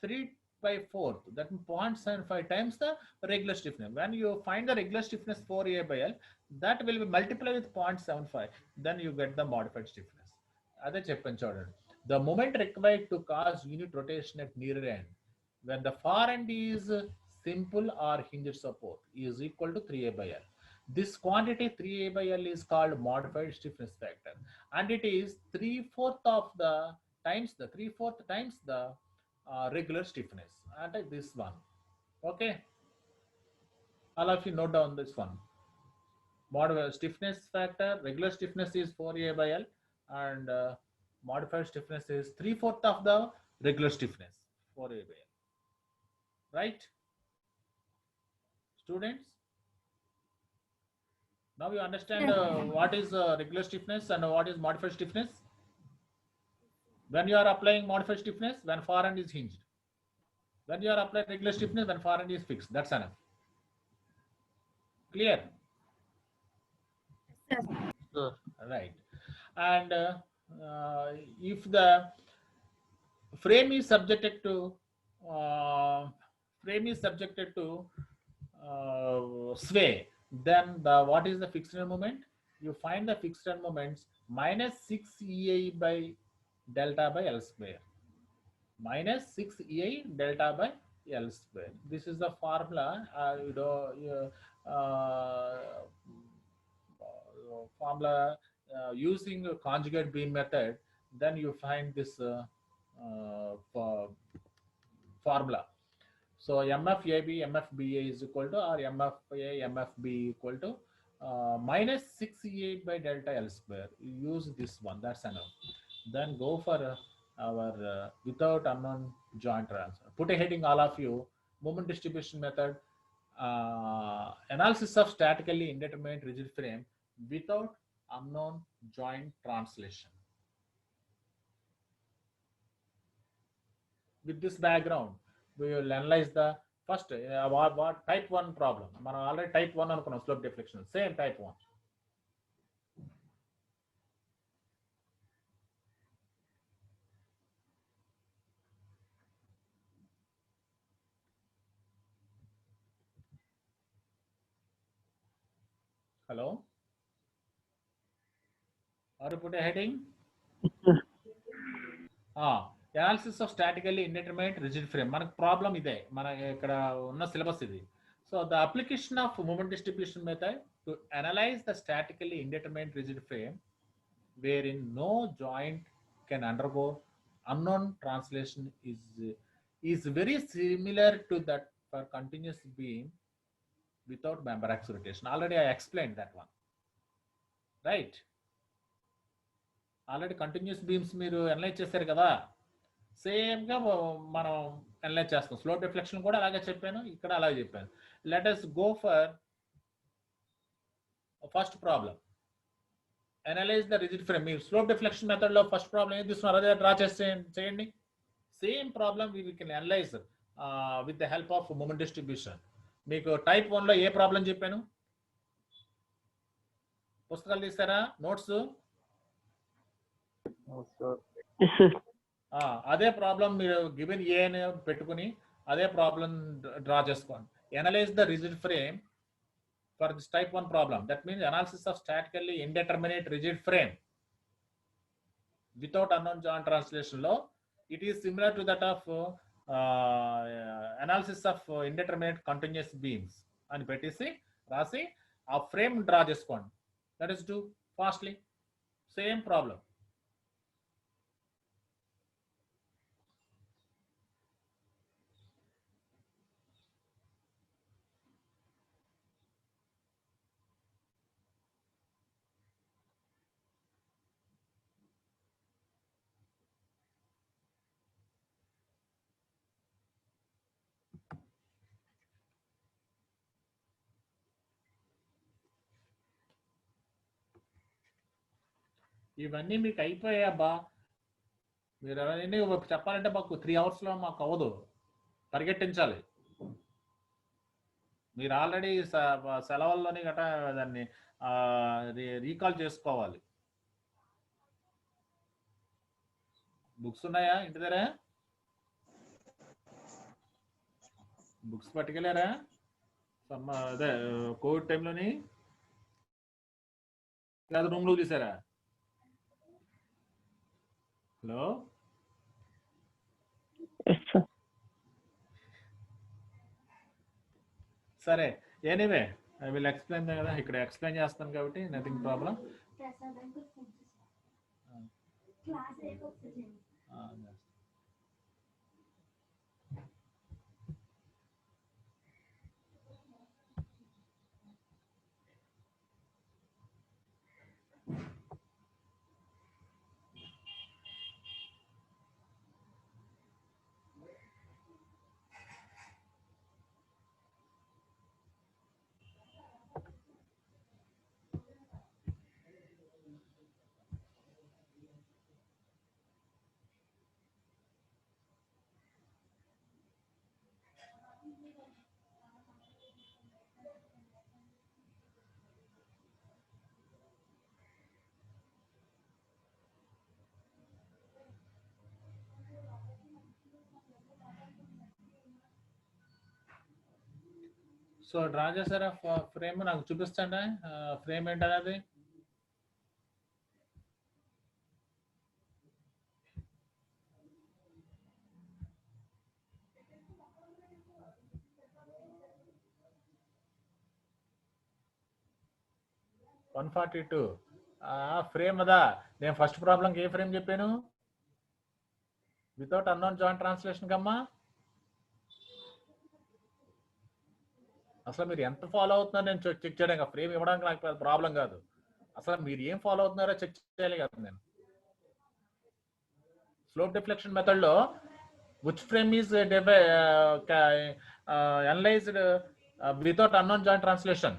3 by 4. That means 0.75 times the regular stiffness. When you find the regular stiffness 4A by L, that will be multiplied with 0.75. Then you get the modified stiffness. Adhe cheppanu chudandi. The moment required to cause unit rotation at near end, when the far end is simple or hinged support, is equal to 3A by L. This quantity 3A by L is called modified stiffness factor, and it is 3/4 of the times the regular stiffness, and this one. Okay, all of you note down this one. Modified stiffness factor, regular stiffness is 4A by L, and modified stiffness is 3/4 of the regular stiffness, 4A by L. Right, students? Now you understand what is regular stiffness and what is modified stiffness. When you are applying modified stiffness, when far end is hinged. When you are applying regular stiffness, when far end is fixed. That's enough. Clear? Sir. Right. And if the frame is subjected to sway, then what is the fixed end moment? You find the fixed end moments minus 6EI by delta by L square. Minus 6EI delta by L square. This is the formula. Using a conjugate beam method, then you find this formula. So MFAB, MFBA is equal to, or MFA, MFB equal to minus 6EA by delta L square. You use this one, that's enough. Then go for our without unknown joint transfer. Put a heading, all of you, moment distribution method, analysis of statically indeterminate rigid frame without unknown joint translation. With this background, we will analyze the first what type 1 problem. మనం already type 1 అనుకున్నాం, slope deflection, same type 1. Hello? Or you put a heading? Analysis of statically indeterminate rigid frame. మనకు problem ఇదే, మన ఇక్కడ ఉన్న syllabus ఇది. So So the application of moment distribution method to analyze the statically indeterminate rigid frame wherein no joint can undergo unknown translation is very similar to that for continuous beam without member axis rotation. Already I explained that one, right? Already continuous beams మీరు analyse చేశారు కదా, సేమ్గా మనం analyse చేస్తాం. Slope deflection కూడా అలాగే చెప్పాను, ఇక్కడ అలాగే చెప్పాను. లెట్ us go for first problem. Analyse the rigid frame. మీరు స్లోప్ డిఫ్లెక్షన్ మెథడ్లో ఫస్ట్ ప్రాబ్లం ఏం తీసుకున్నారు అదే డ్రా చేయండి. Same problem we can analyse with the help of moment distribution. మీకు టైప్ 1లో ఏ ప్రాబ్లం చెప్పాను? పుస్తకాలు తీస్తారా? నోట్స్? అదే ప్రాబ్లం మీరు గివెన్ ఏ అని పెట్టుకుని అదే ప్రాబ్లం డ్రా చేసుకోండి. Analyse the rigid frame for this type 1 problem. That means analysis of statically indeterminate rigid frame without unknown joint translation law. It is similar to that of analysis of indeterminate continuous beams. And petisi rasi a frame draw cheskondi. That is do fastly. Same problem. ఇవన్నీ మీకు అయిపోయాయబ్బా. మీరు అవన్నీ చెప్పాలంటే మాకు 3 అవర్స్లో మాకు అవ్వదు, పరిగెట్టించాలి. మీరు ఆల్రెడీ సెలవుల్లోని గట దాన్ని రీకాల్ చేసుకోవాలి. బుక్స్ ఉన్నాయా ఇంటి దగ్గర? బుక్స్ పట్టుకెళ్ళారా? అదే కోవిడ్ టైంలోని లేదా రూమ్లో తీసారా? హలో, సరే, ఎనీవే ఐ విల్ ఎక్స్ప్లెయిన్ కదా, ఇక్కడ ఎక్స్ప్లెయిన్ చేస్తాను కాబట్టి నథింగ్ ప్రాబ్లం. సో డ్రా చేశారా ఫ్రేమ్? నాకు చూపిస్తాండి ఫ్రేమ్ ఏంటనేది. ఫ్రేమ్ అదా. నేను ఫస్ట్ ప్రాబ్లంకి ఏ ఫ్రేమ్ చెప్పాను? Without unknown joint translation comma. అసలు మీరు ఎంత ఫాలో అవుతున్నారో నేను చెక్ చేయడానికి, ఫ్రేమ్ ఇవ్వడానికి నాకు ప్రాబ్లం కాదు. అసలు మీరు ఏం ఫాలో అవుతున్నారో చెక్ చేయాలి కదా నేను. స్లోప్ డిఫ్లెక్షన్ మెథడ్లో which frame is analysed without unknown joint translation?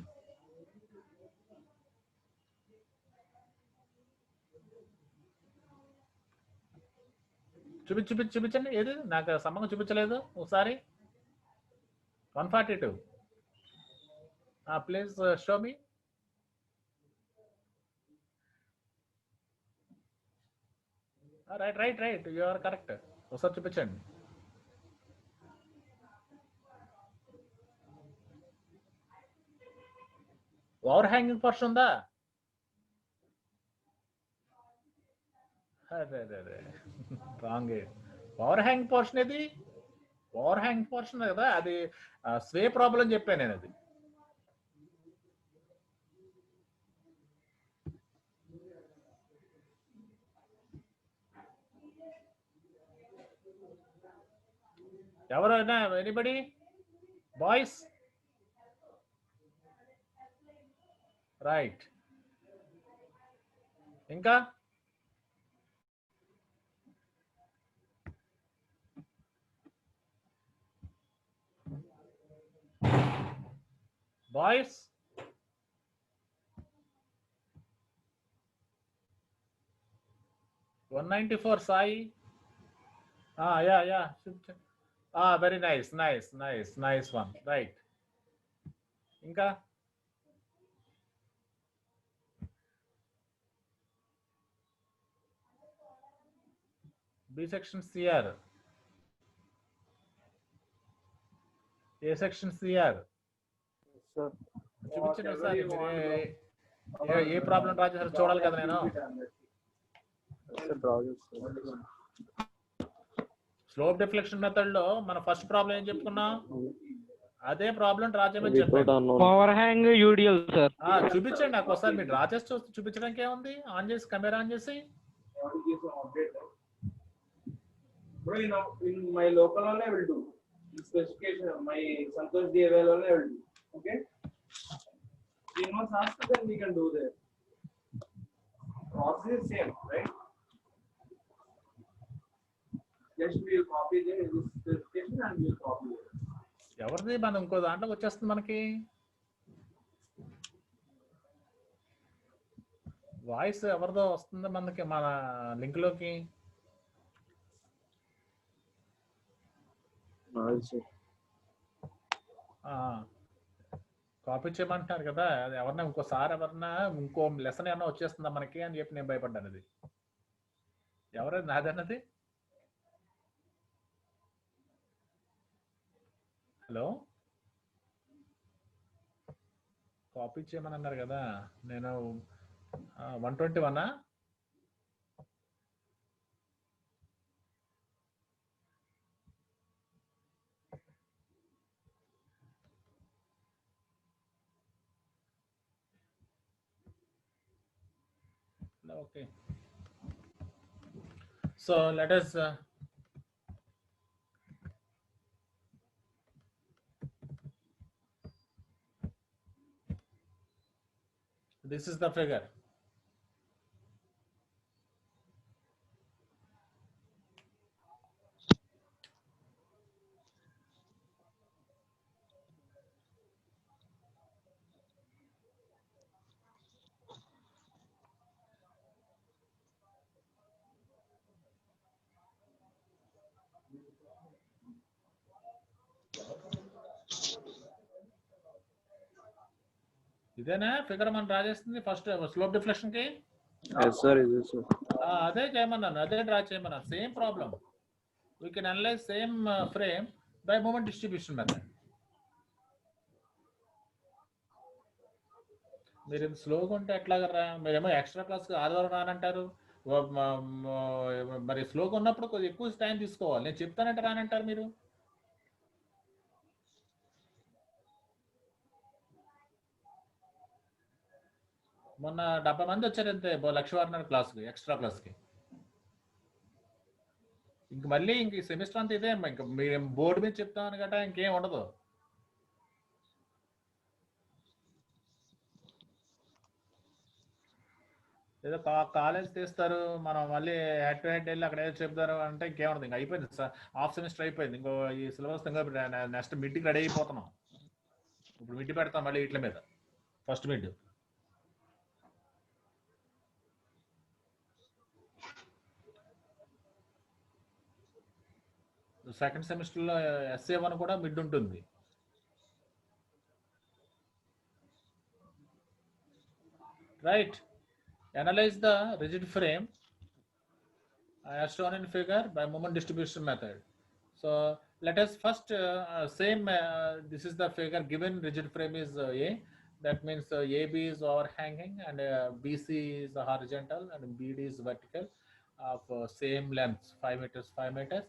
చూపించండి. ఏది నాకు సమంగా చూపించలేదు ఒకసారి. 142. Please show me. Right. You are correct. ఒకసారి చూపించండి. ఓవర్ హ్యాంగింగ్ పోర్షన్ ఉందా? అదే రాంగ్. ఓవర్ హ్యాంగింగ్ పోర్షన్ ఏది? ఓవర్ హ్యాంగ్ పోర్షన్ కదా అది, స్వే ప్రాబ్లం చెప్పాను నేను. అది ఎవరైనా, ఎనీబడి బాయ్స్? రైట్. ఇంకా boys? One 194 Sai. Yeah. Very nice one. Right. ఇంకా బి సెక్షన్ సిఆర్, ఏ సెక్షన్ సిఆర్ సార్ చూపించండి ఒకసారి. ఏ ప్రాబ్లం డ్రా చేశారో చూడాలి కదా నేను. సార్ డ్రా చేస్తాను. స్లోప్ డిఫ్లెక్షన్ మెథడ్ లో మన ఫస్ట్ ప్రాబ్లం ఏం చెప్పుకున్నాం? అదే ప్రాబ్లం డ్రా చేయమని చెప్పాను. Over hang UDL sir. చూపించండి నాకు ఒకసారి. మీరు డ్రా చేసి చూపించడానికి ఏముంది? ఆన్ చేసి కెమెరా ఆన్ చేసి. Bro, in my local only I will do. In specification, my Santosh DAY only I will do. Okay? In one ask, then we can do that. Process is same, right? Just we will copy this specification and we will copy it. ఎవరిది? మనం ఇంకో దాంట్లోకి వచ్చేస్తుంది మనకి. Voice ఎవరిదో వస్తుంది మనకి మన లింక్ లోకి. కాపీ చేయమంటున్నారు కదా, అది ఎవరన్నా ఇంకోసారి ఇంకో లెసన్ ఏమన్నా వచ్చేస్తుందా మనకి అని చెప్పి నేను భయపడ్డాను. అది ఎవరది? నాదన్నది. హలో, కాపీ చేయమని అన్నారు కదా. నేను 121 Okay. So let us this is the figure. ఇదేనా ఫిగర్ మనం డ్రా చేస్తుంది ఫస్ట్ స్లోప్ డిఫ్లెక్షన్ కి? అదే చేయమన్నాను, అదే డ్రా చేయమన్నాను. Same problem. We can analyse same frame by moment distribution method. మీరు ఇంత స్లోగా ఉంటే ఎట్లాగరా? మీరేమో ఎక్స్ట్రా క్లాస్ ఆదివారం రానంటారు. మరి స్లోగా ఉన్నప్పుడు కొద్దిగా ఎక్కువ టైం తీసుకోవాలి. నేను చెప్తానంటే రానంటారు మీరు. మొన్న 70 మంది వచ్చారు అంతే లక్షవారం క్లాస్కి, ఎక్స్ట్రా క్లాస్కి. ఇంక మళ్ళీ ఇంక సెమిస్టర్ అంతా ఇదే. ఇంక మీరు బోర్డు మీద చెప్తామని గట్రా ఇంకేం ఉండదు. ఏదో కాలేజ్ తీస్తారు, మనం మళ్ళీ హెడ్ టు హెడ్ వెళ్ళి అక్కడ ఏదో చెప్తారు అంటే ఇంకేముండదు. ఇంక అయిపోయింది సార్, హాఫ్ సెమిస్టర్ అయిపోయింది. ఇంకో ఈ సిలబస్ ఇంకా నెక్స్ట్ మిడ్కి రెడీ అయిపోతున్నాం. ఇప్పుడు మిడ్ పెడతాం మళ్ళీ వీటి మీద, ఫస్ట్ మిడ్. సెకండ్ సెమిస్టర్లో SA1 కూడా మిడ్ ఉంటుంది. Right. Analyze the rigid frame as shown in figure by moment distribution method. So let us first this is the figure. Given rigid frame is A, that means AB is overhanging and BC is horizontal and BD is vertical of same length, 5 meters, 5 meters.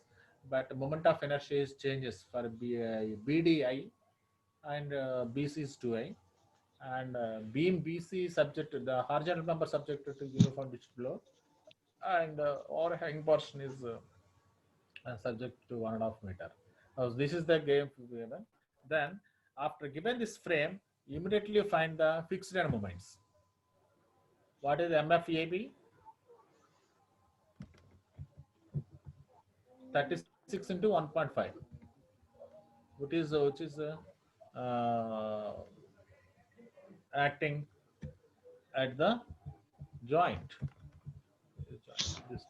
but moment of inertia is changes for BDI and BC is 2I, and beam BC is subject to the horizontal member subjected to uniform distributed load, and overhang portion is subject to 1.5 meter. Now, this is the game given. Then, after given this frame, immediately find the fixed end moments. What is MFAB? 36 into 1.5. Which is acting at the joint. This.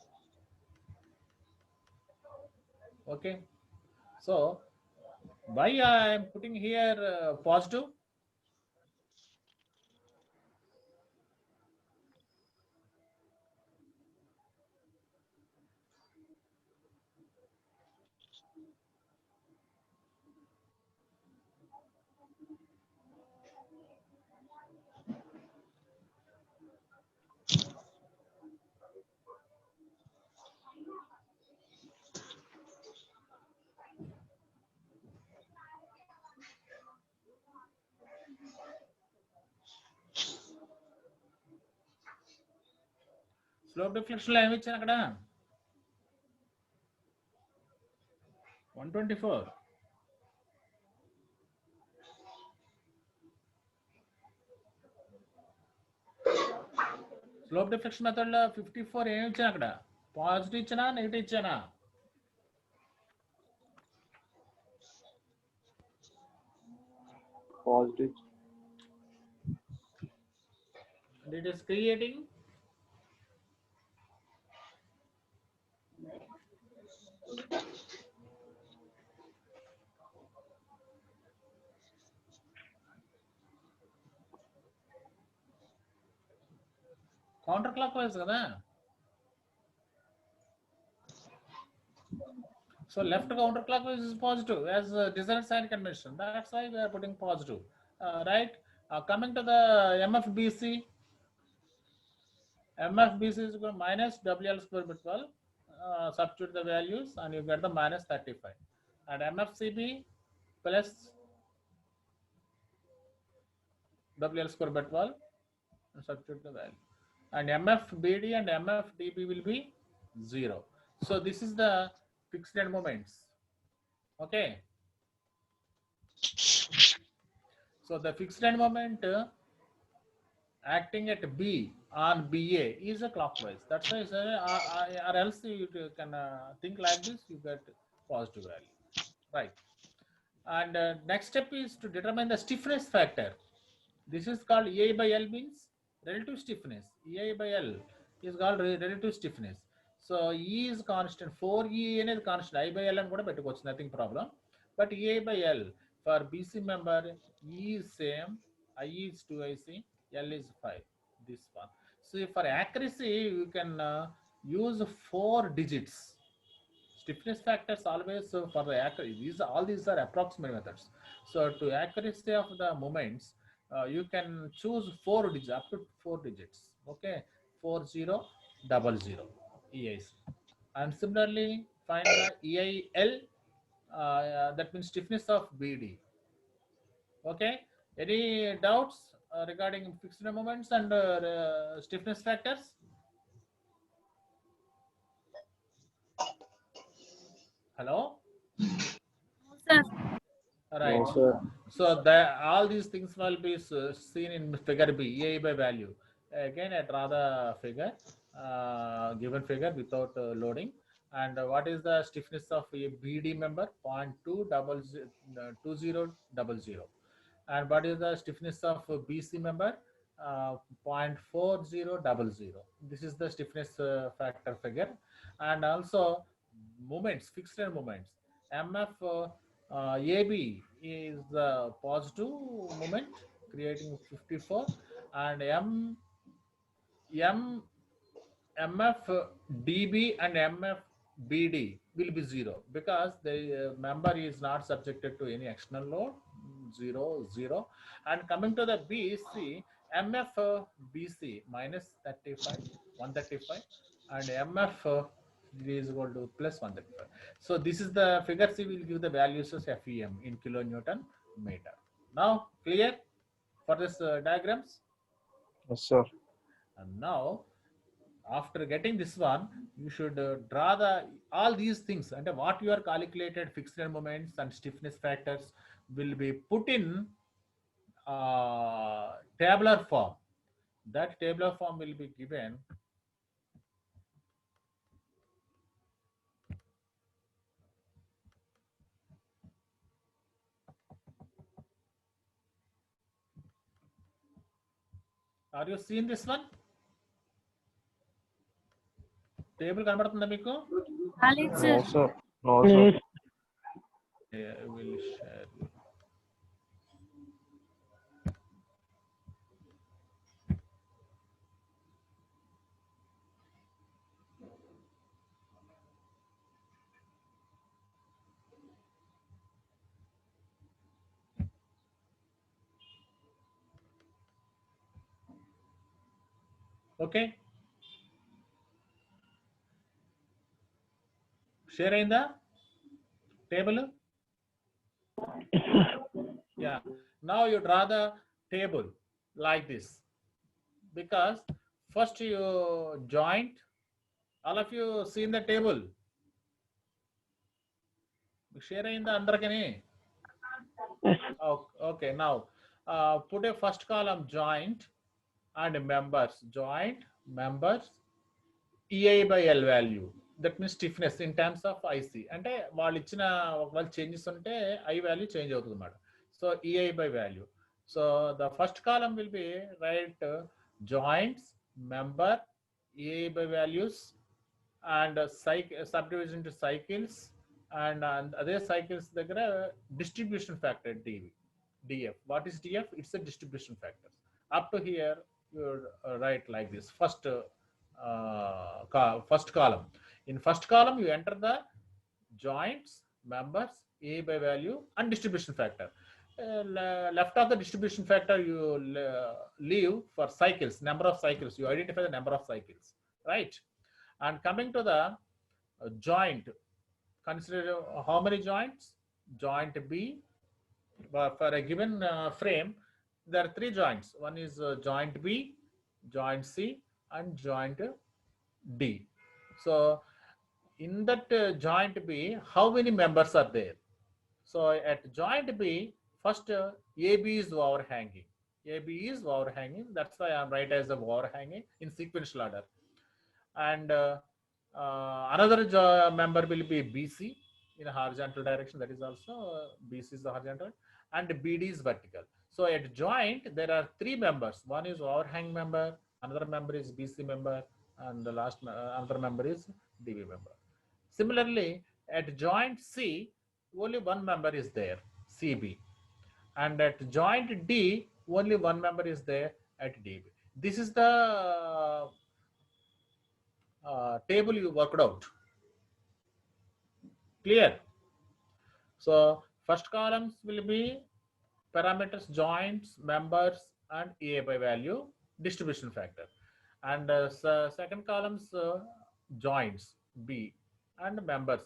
Okay. So why I am putting here positive? Slope deflection లో ఏమి ఇచ్చాను అక్కడ 124. Slope deflection method లో 54 ఏమి ఇచ్చాను అక్కడ positive ఇచ్చానా negative ఇచ్చానా Positive. and it is creating counter clockwise కదా. So left counterclockwise is positive as desired sign convention. That's why we are putting positive, right? Coming to the MFBC, MFBC is equal to minus WL square bit 12. Substitute the values and you get the minus 35. And MFCB plus WL square bit 12 and substitute the value. And MFBD and MFDB will be 0. So this is the fixed end moments. Okay. So the fixed end moment acting at B on BA is a clockwise. That's why, or else you can think like this, you get positive value, right? And next step is to determine the stiffness factor. This is called EI by L means relative stiffness. EI by L is called relative stiffness. So E is constant. 4E is constant. I by L and kuda nothing problem. But EI by L for BC member, E is same, I is 2IC, L is 5. This one. So for accuracy, you can use 4 digits. Stiffness factors always for the accuracy. These are approximate methods. So to accuracy of the moments, you can choose 4 digits, up to 4 digits. Okay, 4000 EIC. And similarly, find the EIL. That means stiffness of BD. Okay. Any doubts regarding fixed moments and stiffness factors? Hello. Sir. Right. No, sir. So all these things will be seen in figure B, EI by value. Again, I draw the figure, given figure without loading. And what is the stiffness of a BD member? 0.2000. And what is the stiffness of a BC member? 0.4000. This is the stiffness factor figure. And also moments, fixed moments. MF AB is the positive moment creating 54, and MF DB and MF BD will be 0 because the member is not subjected to any external load. 0. And coming to the BC, MF BC minus 35, 135, and MF degree is equal to plus 135. So this is the figure C will give the values as FEM in kilonewton meter. Now clear for this diagrams? Yes, sir. And now after getting this one, you should draw the all these things and what you are calculated fixed end moments and stiffness factors will be put in tabular form. That tabular form will be given. Are you seeing this one? Table కనబడుతుందా మీకు? Alex, No, sir. sir. No, sir. Yes. I will share. Okay. Share అయిందా table? Yeah. Now you draw the table like this because first you joint. All of you seen the table. Share అయిందా అందరికీ? Okay. Now put a first column joint and members. Joint members EI by L value. That means stiffness in terms of IC. అంటే వాళ్ళు ఇచ్చిన ఒకవేళ changes ఉంటే I value change అవుతుంది అన్నమాట. So EI by value. So the first column will be right joints, member, EI by values, and subdivision to cycles, and other cycles దగ్గర distribution factor DF. What is DF? It's a distribution factor. Up to here you write like this. First column. In first column you enter the joints, members, A by value, and distribution factor. Left of the distribution factor you leave for cycles, number of cycles. You identify the number of cycles, right? And coming to the joint, consider how many joints? Joint B. For a given frame, there are 3 joints. One is joint B, joint C, and joint D. So in that joint B, how many members are there? So at joint B, first AB is overhanging. AB is overhanging. That's why I'm right as a overhanging in sequential order. And another member will be BC in a horizontal direction. That is also BC is the horizontal, and BD is vertical. So at joint there are 3 members. One is overhang member, another member is BC member, and the last another member is DB member. Similarly, at joint C, only one member is there, CB, and at joint D, only one member is there at DB. This is the table you worked out. Clear? So first columns will be parameters, joints, members, and EA by value, distribution factor. And second columns joints B and members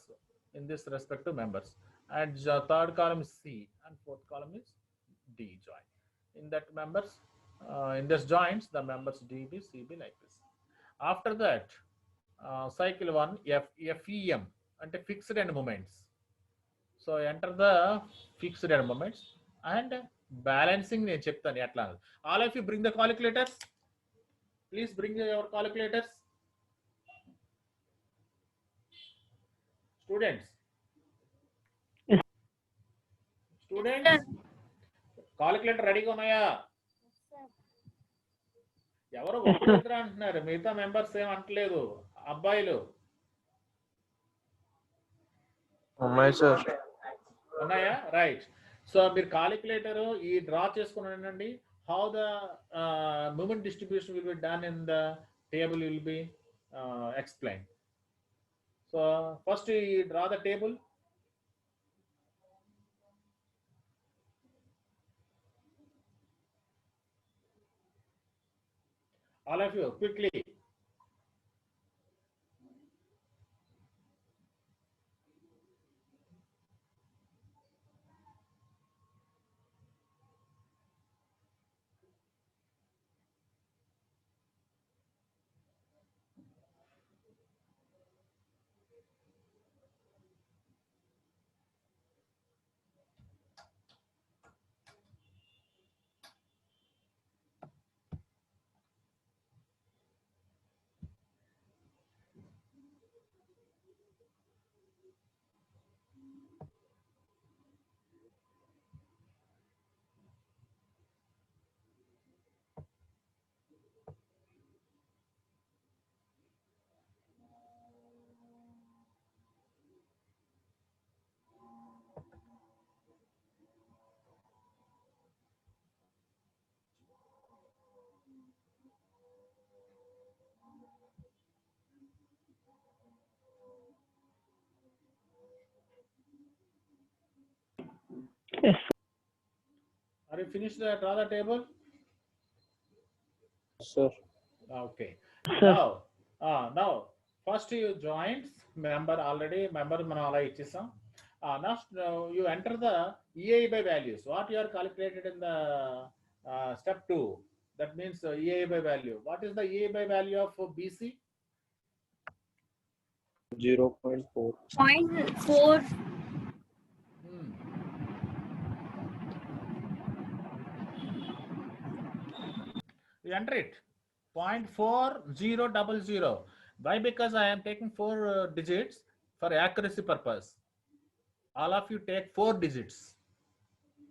in this respect to members. And third column is C, and fourth column is D joint. In that members, in this joints, the members DB, CB like this. After that, cycle 1 FEM and fixed end moments. So enter the fixed end moments and balancing నేను చెప్తాను ఎట్లా. All of you bring the calculators. Please bring your calculators. Students. Calculator రెడీగా ఉన్నాయా? ఎవరు ఒక్కరు అంటున్నారు, మిగతా members ఏం అంటలేదు. అబ్బాయిలు ఉన్నాయి సార్. ఉన్నాయా? రైట్. సో మీరు కాలిక్యులేటర్ ఈ డ్రా చేసుకున్నానండి. How the moment distribution will be done in the table will be explain. So first ఈ draw the table. All of you quickly. Yes. Are you finished the draw the table? Sir. Okay. Sir. Now first you joined member already member మనం అలా ఇచ్చేసాం. Now you enter the EI by values. What you are calculated in the step 2. That means EI by value. What is the EI by value of BC? 0.4. 0.4. You enter it 0.4000. Why? Because I am taking 4 digits for accuracy purpose. All of you take 4 digits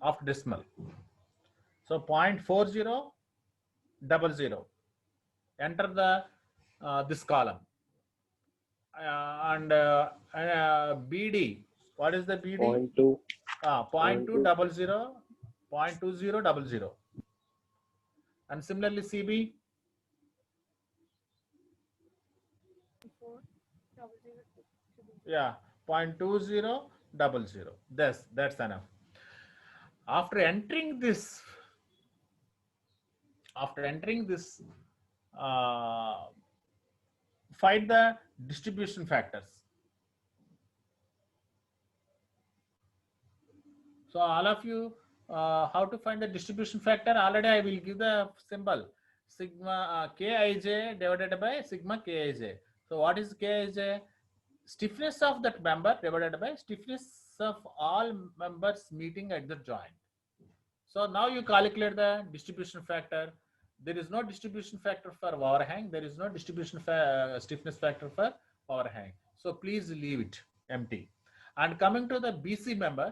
of decimal. So 0.4000. Enter the this column. And BD. What is the BD? 0.2. 0.200. 0.2000. And similarly CB. Yeah, 0.2000. That's enough. After entering this, find the distribution factors. So all of you, how to find the distribution factor? Already I will give the symbol sigma Kij divided by sigma Kij. So what is Kij? Stiffness of that member divided by stiffness of all members meeting at the joint. So now you calculate the distribution factor. There is no distribution factor for overhang. There is no distribution stiffness factor for overhang. So please leave it empty. And coming to the BC member,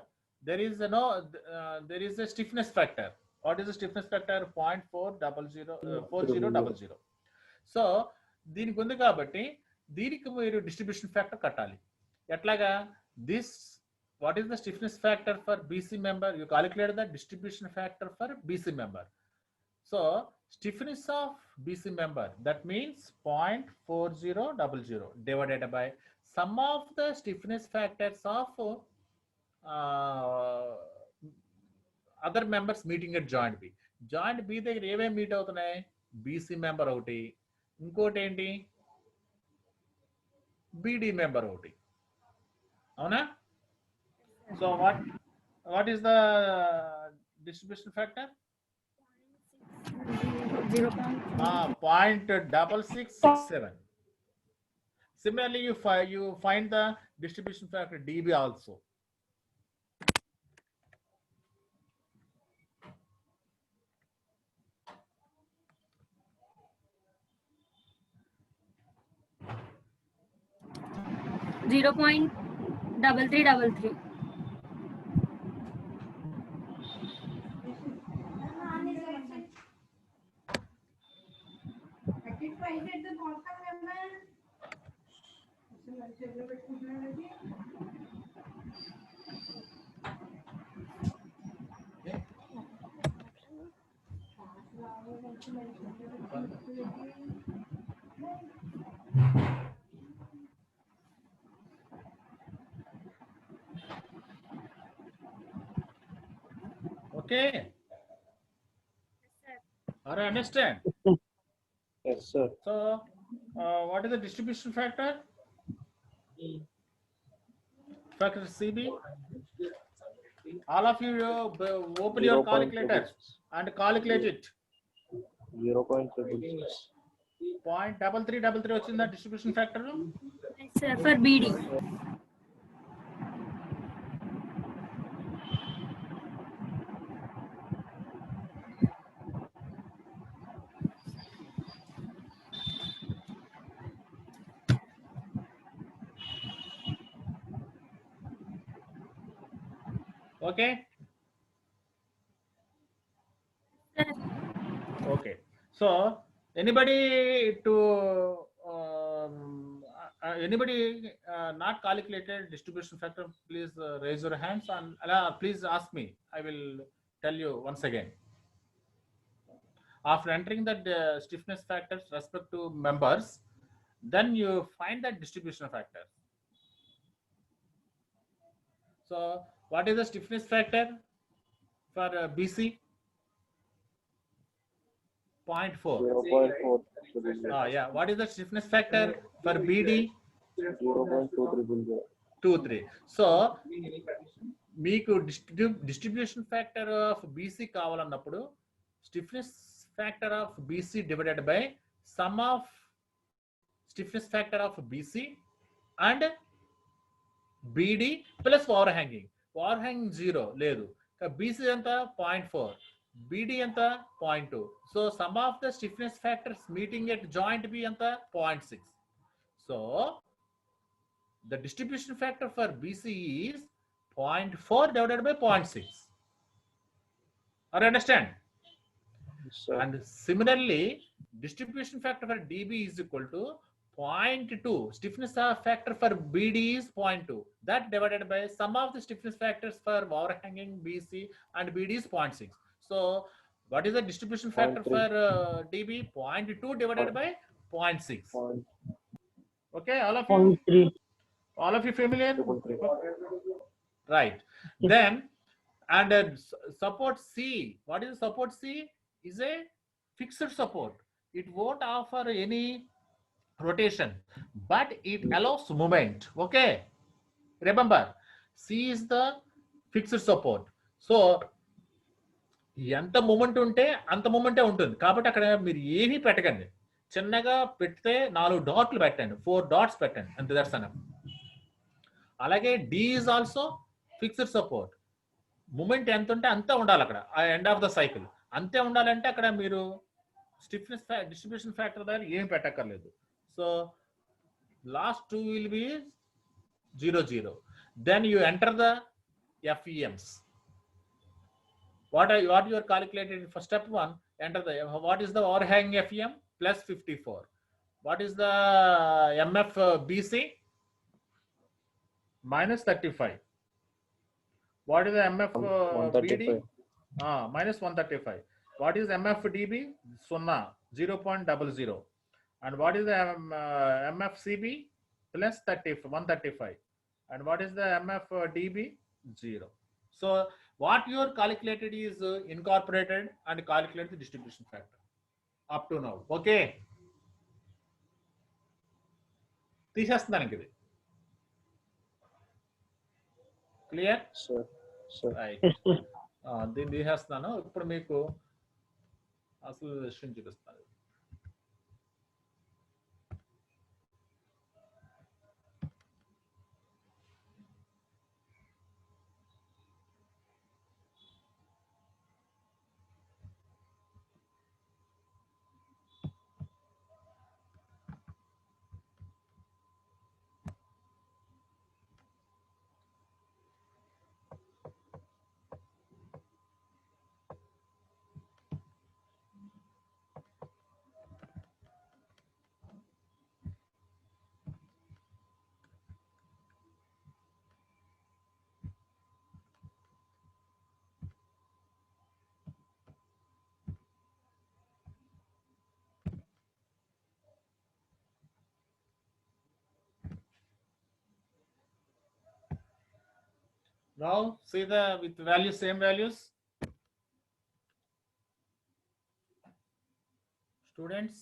there is there is a stiffness factor. What is the stiffness factor? 0.4000. So దీనికి ఉంది కాబట్టి దీనికి మీరు distribution factor కట్టాలి. ఎట్లాగా? This what is the stiffness factor for BC member? You calculate the distribution factor for BC member. So stiffness of BC member, that means 0.4000 divided by sum of the stiffness factors of other members meeting at joint B. Joint B దగ్గర ఏమేమి meet అవుతున్నాయి? BC member ఒకటి, ఇంకోటి ఏంటి? BD member ఒకటి. అవునా? So what is the distribution factor? 0.6667. Similarly, you find the distribution factor DB also. Zero point double three. Okay. Are you understand? Yes, sir. So, what is the distribution factor? Factor CB. All of you open your calculator and calculate it. 0.36. 0.3333 వచ్చిందా distribution factor? Yes, sir, for BD. Okay. Sir. Okay. So anybody to anybody not calculated distribution factor, please raise your hands and please ask me. I will tell you once again. After entering the stiffness factors respect to members, then you find that distribution factor. So what is the stiffness factor for BC? 0.4. 0.4. Yeah. What is the stiffness factor for BD? 0.2300. 23. So మీకు distribution factor of BC కావాలన్నప్పుడు stiffness factor of BC divided by sum of stiffness factor of BC and BD plus overhanging. Overhanging 0 లేదు. BC ఎంత 0.4, BD ఎంత 0.2. So sum of the stiffness factors meeting at joint B ఎంత 0.6. సో the distribution factor for BC is 0.4 divided by 0.6. Or understand? Sir. And similarly, distribution factor for DB is equal to 0.2. Stiffness factor for BD is 0.2. That divided by sum of the stiffness factors for overhanging BC and BD is 0.6. So what is the distribution factor 0.3. for DB? 0.2 divided by 0.6. Okay, all of you? 0.3. All of you familiar? 0.3. Right. Yes. Then, and support C. What is support C? Is a fixed support. It won't offer any rotation, but it allows movement. Okay. Remember, C is the fixed support. So, ఎంత moment ఉంటే అంత మూమెంటే ఉంటుంది. కాబట్టి అక్కడ మీరు ఏమీ పెట్టకండి. చిన్నగా పెడితే 4 డాట్లు పెట్టండి, 4 డాట్స్ పెట్టండి, అంతే. That's enough. అలాగే D is also fixed support. Moment ఎంత ఉంటే అంతే ఉండాలి అక్కడ. ఆ ఎండ్ ఆఫ్ ద సైకిల్ అంతే ఉండాలంటే అక్కడ మీరు స్టిఫ్నెస్ డిస్ట్రిబ్యూషన్ ఫ్యాక్టర్ దగ్గర ఏం పెట్టక్కర్లేదు. So last 2 will be 0, 0. Then you enter the FEMs. What you are calculated for step 1? Enter the what is the overhang FEM plus 54. What is the MF BC? Minus 35. What is the MF BD? 135. Minus 135. What is MF DB? 0.00. And what is the MF CB? Plus 135. And what is the MF DB? 0. So what you are calculated is incorporated and calculated the distribution factor up to now. Okay. తీసేస్తున్నాను ఇది. Clear? Sir. Sir. Right. Yes, sir. దీన్ని తీసేస్తున్నాను. ఇప్పుడు మీకు అసలు విషయం చూపిస్తాను. Now see the with values, same values. Students,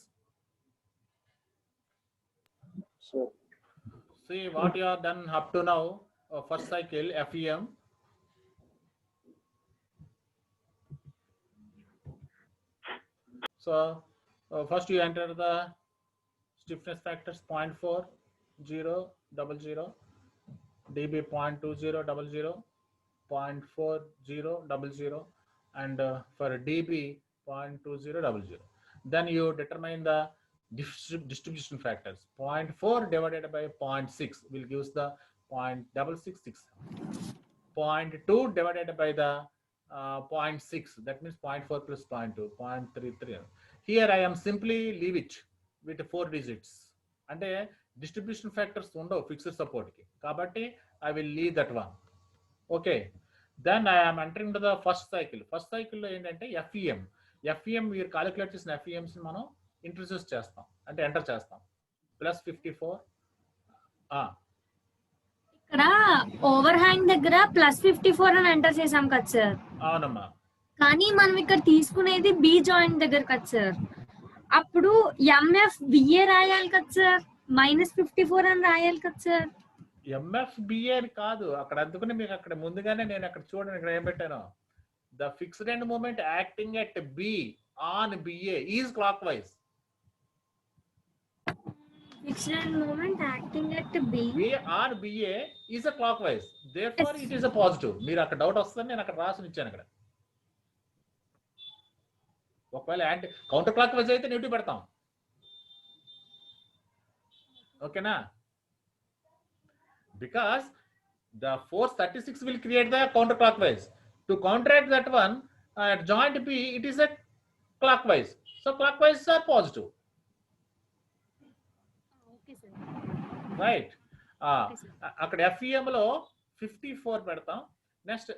Sir. see what you have done up to now. First cycle FEM. So first you enter the stiffness factors 0.4, 0, 00. DB 0.2000, 0.4000, and for DB 0.2000. Then you determine the distribution factors. 0.4 divided by 0.6 will give us the 0.666. 0.2 divided by the 0.6. That means 0.4 plus 0.2, 0.33. Here I am simply leave it with 4 digits. అంటే distribution factors ఉండవు fixed support కి, కాబట్టి I will leave that one. Okay, then I am entering to the first cycle. First సైకిల్లో ఏంటంటే ఎఫ్ఈఎం మీరు calculate చేసిన ఎఫ్ఈఎంస్ మనం introduce చేస్తాం, అంటే ఎంటర్ చేస్తాం. +54. ఇక్కడ ఓవర్ హ్యాంగ్ దగ్గర +54 అని ఎంటర్ చేసాం కదా సార్. అవునమ్మా. కానీ మనం ఇక్కడ తీసుకునేది బి జాయింట్ దగ్గర కదా సార్. అప్పుడు ఎంఎఫ్ బిఏ రాయాలి కదా సార్, -54 అని రాయాలి కదా సార్. ఎంఎఫ్ బిఏ కాదు అక్కడ, అందుకని మీకు అక్కడ ముందుగానే నేను అక్కడ చూడండి ఇక్కడ ఏం పెట్టాను. The fixed end moment acting at B on BA is clockwise. Fixed end moment acting at B. B on BA is a clockwise. Therefore, it is a positive. మీరు అక్కడ డౌట్ వస్తుందని నేను అక్కడ రాసి ఇచ్చాను అక్కడ. ఒకవేళ యాంటీ కౌంటర్ క్లాక్ వైజ్ అయితే నెగిటివ్ పెడతాం. ఓకేనా? Because the force 36 will create the counter clockwise. To counteract that one, at joint B, it is a clockwise. So clockwise are positive. Okay, sir. Right. అక్కడ FEM లో 54 పెడతాం. Next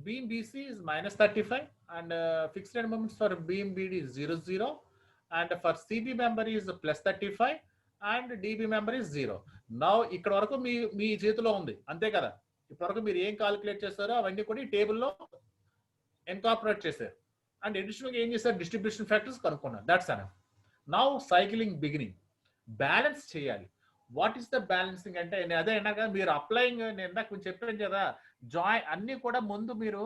beam BC is -35 and fixed end moments for beam BD 00 and for CB member is +35 and DB member is 0. Now ఇక్కడ వరకు మీ చేతిలో ఉంది అంతే కదా. ఇప్పటి వరకు మీరు ఏం కాలిక్యులేట్ చేస్తారో అవన్నీ కూడా ఈ టేబుల్లో ఇన్కార్పొరేట్ చేశారు అండ్ అడిషనల్గా ఏం చేశారు, డిస్ట్రిబ్యూషన్ ఫ్యాక్టర్స్ కనుక్కున్నారు. That's enough. Now cycling beginning. Balance చేయాలి. వాట్ ఈస్ ద బ్యాలెన్సింగ్ అంటే అదే అయినాక మీరు అప్లయింగ్, నేను ఇందాక చెప్పాను కదా, అన్ని కూడా ముందు మీరు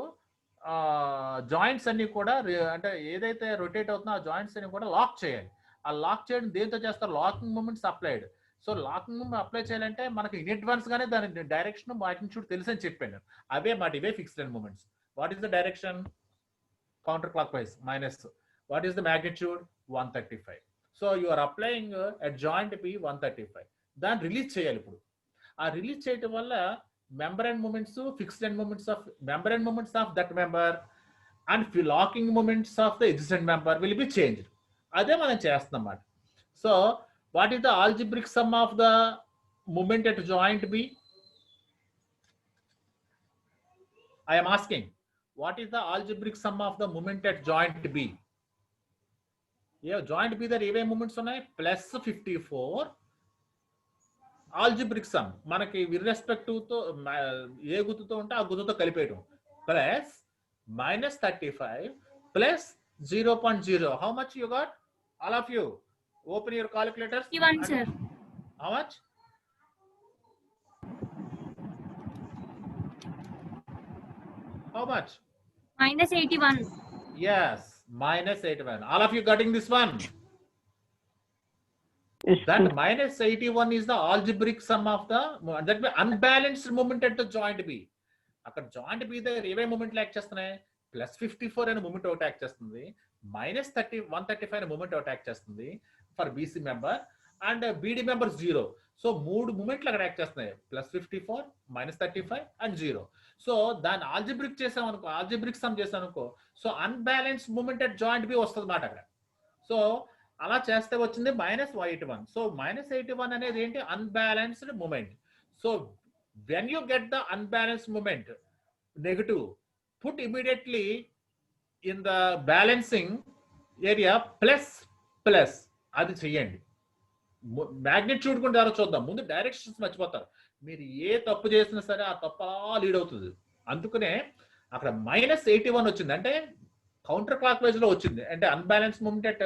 జాయింట్స్ అన్ని కూడా అంటే ఏదైతే రొటేట్ అవుతుందో ఆ జాయింట్స్ అన్ని కూడా లాక్ చేయాలి. ఆ లాక్ చేయడం దేంతో చేస్తారు, locking moments applied. So locking moment apply చేయాలంటే మనకి ఇన్ అడ్వాన్స్ గానే దాని డైరెక్షన్ మాగ్నిట్యూడ్ తెలుసు అని చెప్పాను. అవే ఇవే fixed end moments. What is the direction, counter clockwise minus. What is the magnitude 135. So you are applying at joint B 135. దాన్ని రిలీజ్ చేయాలి. ఇప్పుడు ఆ రిలీజ్ చేయడం వల్ల member and moments, fixed and moments of member and moments of that member and locking moments of the existent member will be changed. అదే మనం చేస్తున్నాం అన్నమాట. So what is the algebraic sum of the moment at joint B? I am asking, what is the algebraic sum of the moment at joint B? Joint B దగ్గర ఏవే moments ఉన్నాయి, +54 algebraic some మనకి irrespective తో ఏ గుర్తుతో ఉంటే ఆ గుర్తుతో కలిపేయడం, plus -35 plus 0.0. How much you got? All of you open your calculators. 81 sir. How much? How much? -81. Yes, -81. All of you getting this one? Yes, That sir. -81 is the algebraic sum of the that means unbalanced moment at the joint B. అక్కడ joint B దగ్గర ఏవే మూమెంట్లు act చేస్తున్నాయి, +54 అనే moment ఒకటి act చేస్తుంది, -135 అనే moment ఒకటి act చేస్తుంది for BC member and BD member 0. So 3 మూమెంట్లు అక్కడ యాక్ట్ చేస్తున్నాయి, +54, -35 అండ్ 0. సో దాన్ని ఆల్జిబ్రిక్ చేసాం అనుకో, ఆల్జిబ్రిక్ సమ్ చేసాం అనుకో, so unbalanced moment at joint B వస్తుంది మాట అక్కడ. సో అలా చేస్తే వచ్చింది -81. సో -81 అనేది ఏంటి, unbalanced moment. So when you get the unbalanced moment negative, put immediately in the balancing area plus అది చెయ్యండి. మ్యాగ్నిట్యూడ్ కూడా చూద్దాం. ముందు డైరెక్షన్స్ మర్చిపోతారు. మీరు ఏ తప్పు చేసినా సరే ఆ తప్ప లీడ్ అవుతుంది. అందుకనే అక్కడ -81 వచ్చింది అంటే కౌంటర్ క్లాక్ వైజ్ లో వచ్చింది. అంటే unbalance moment at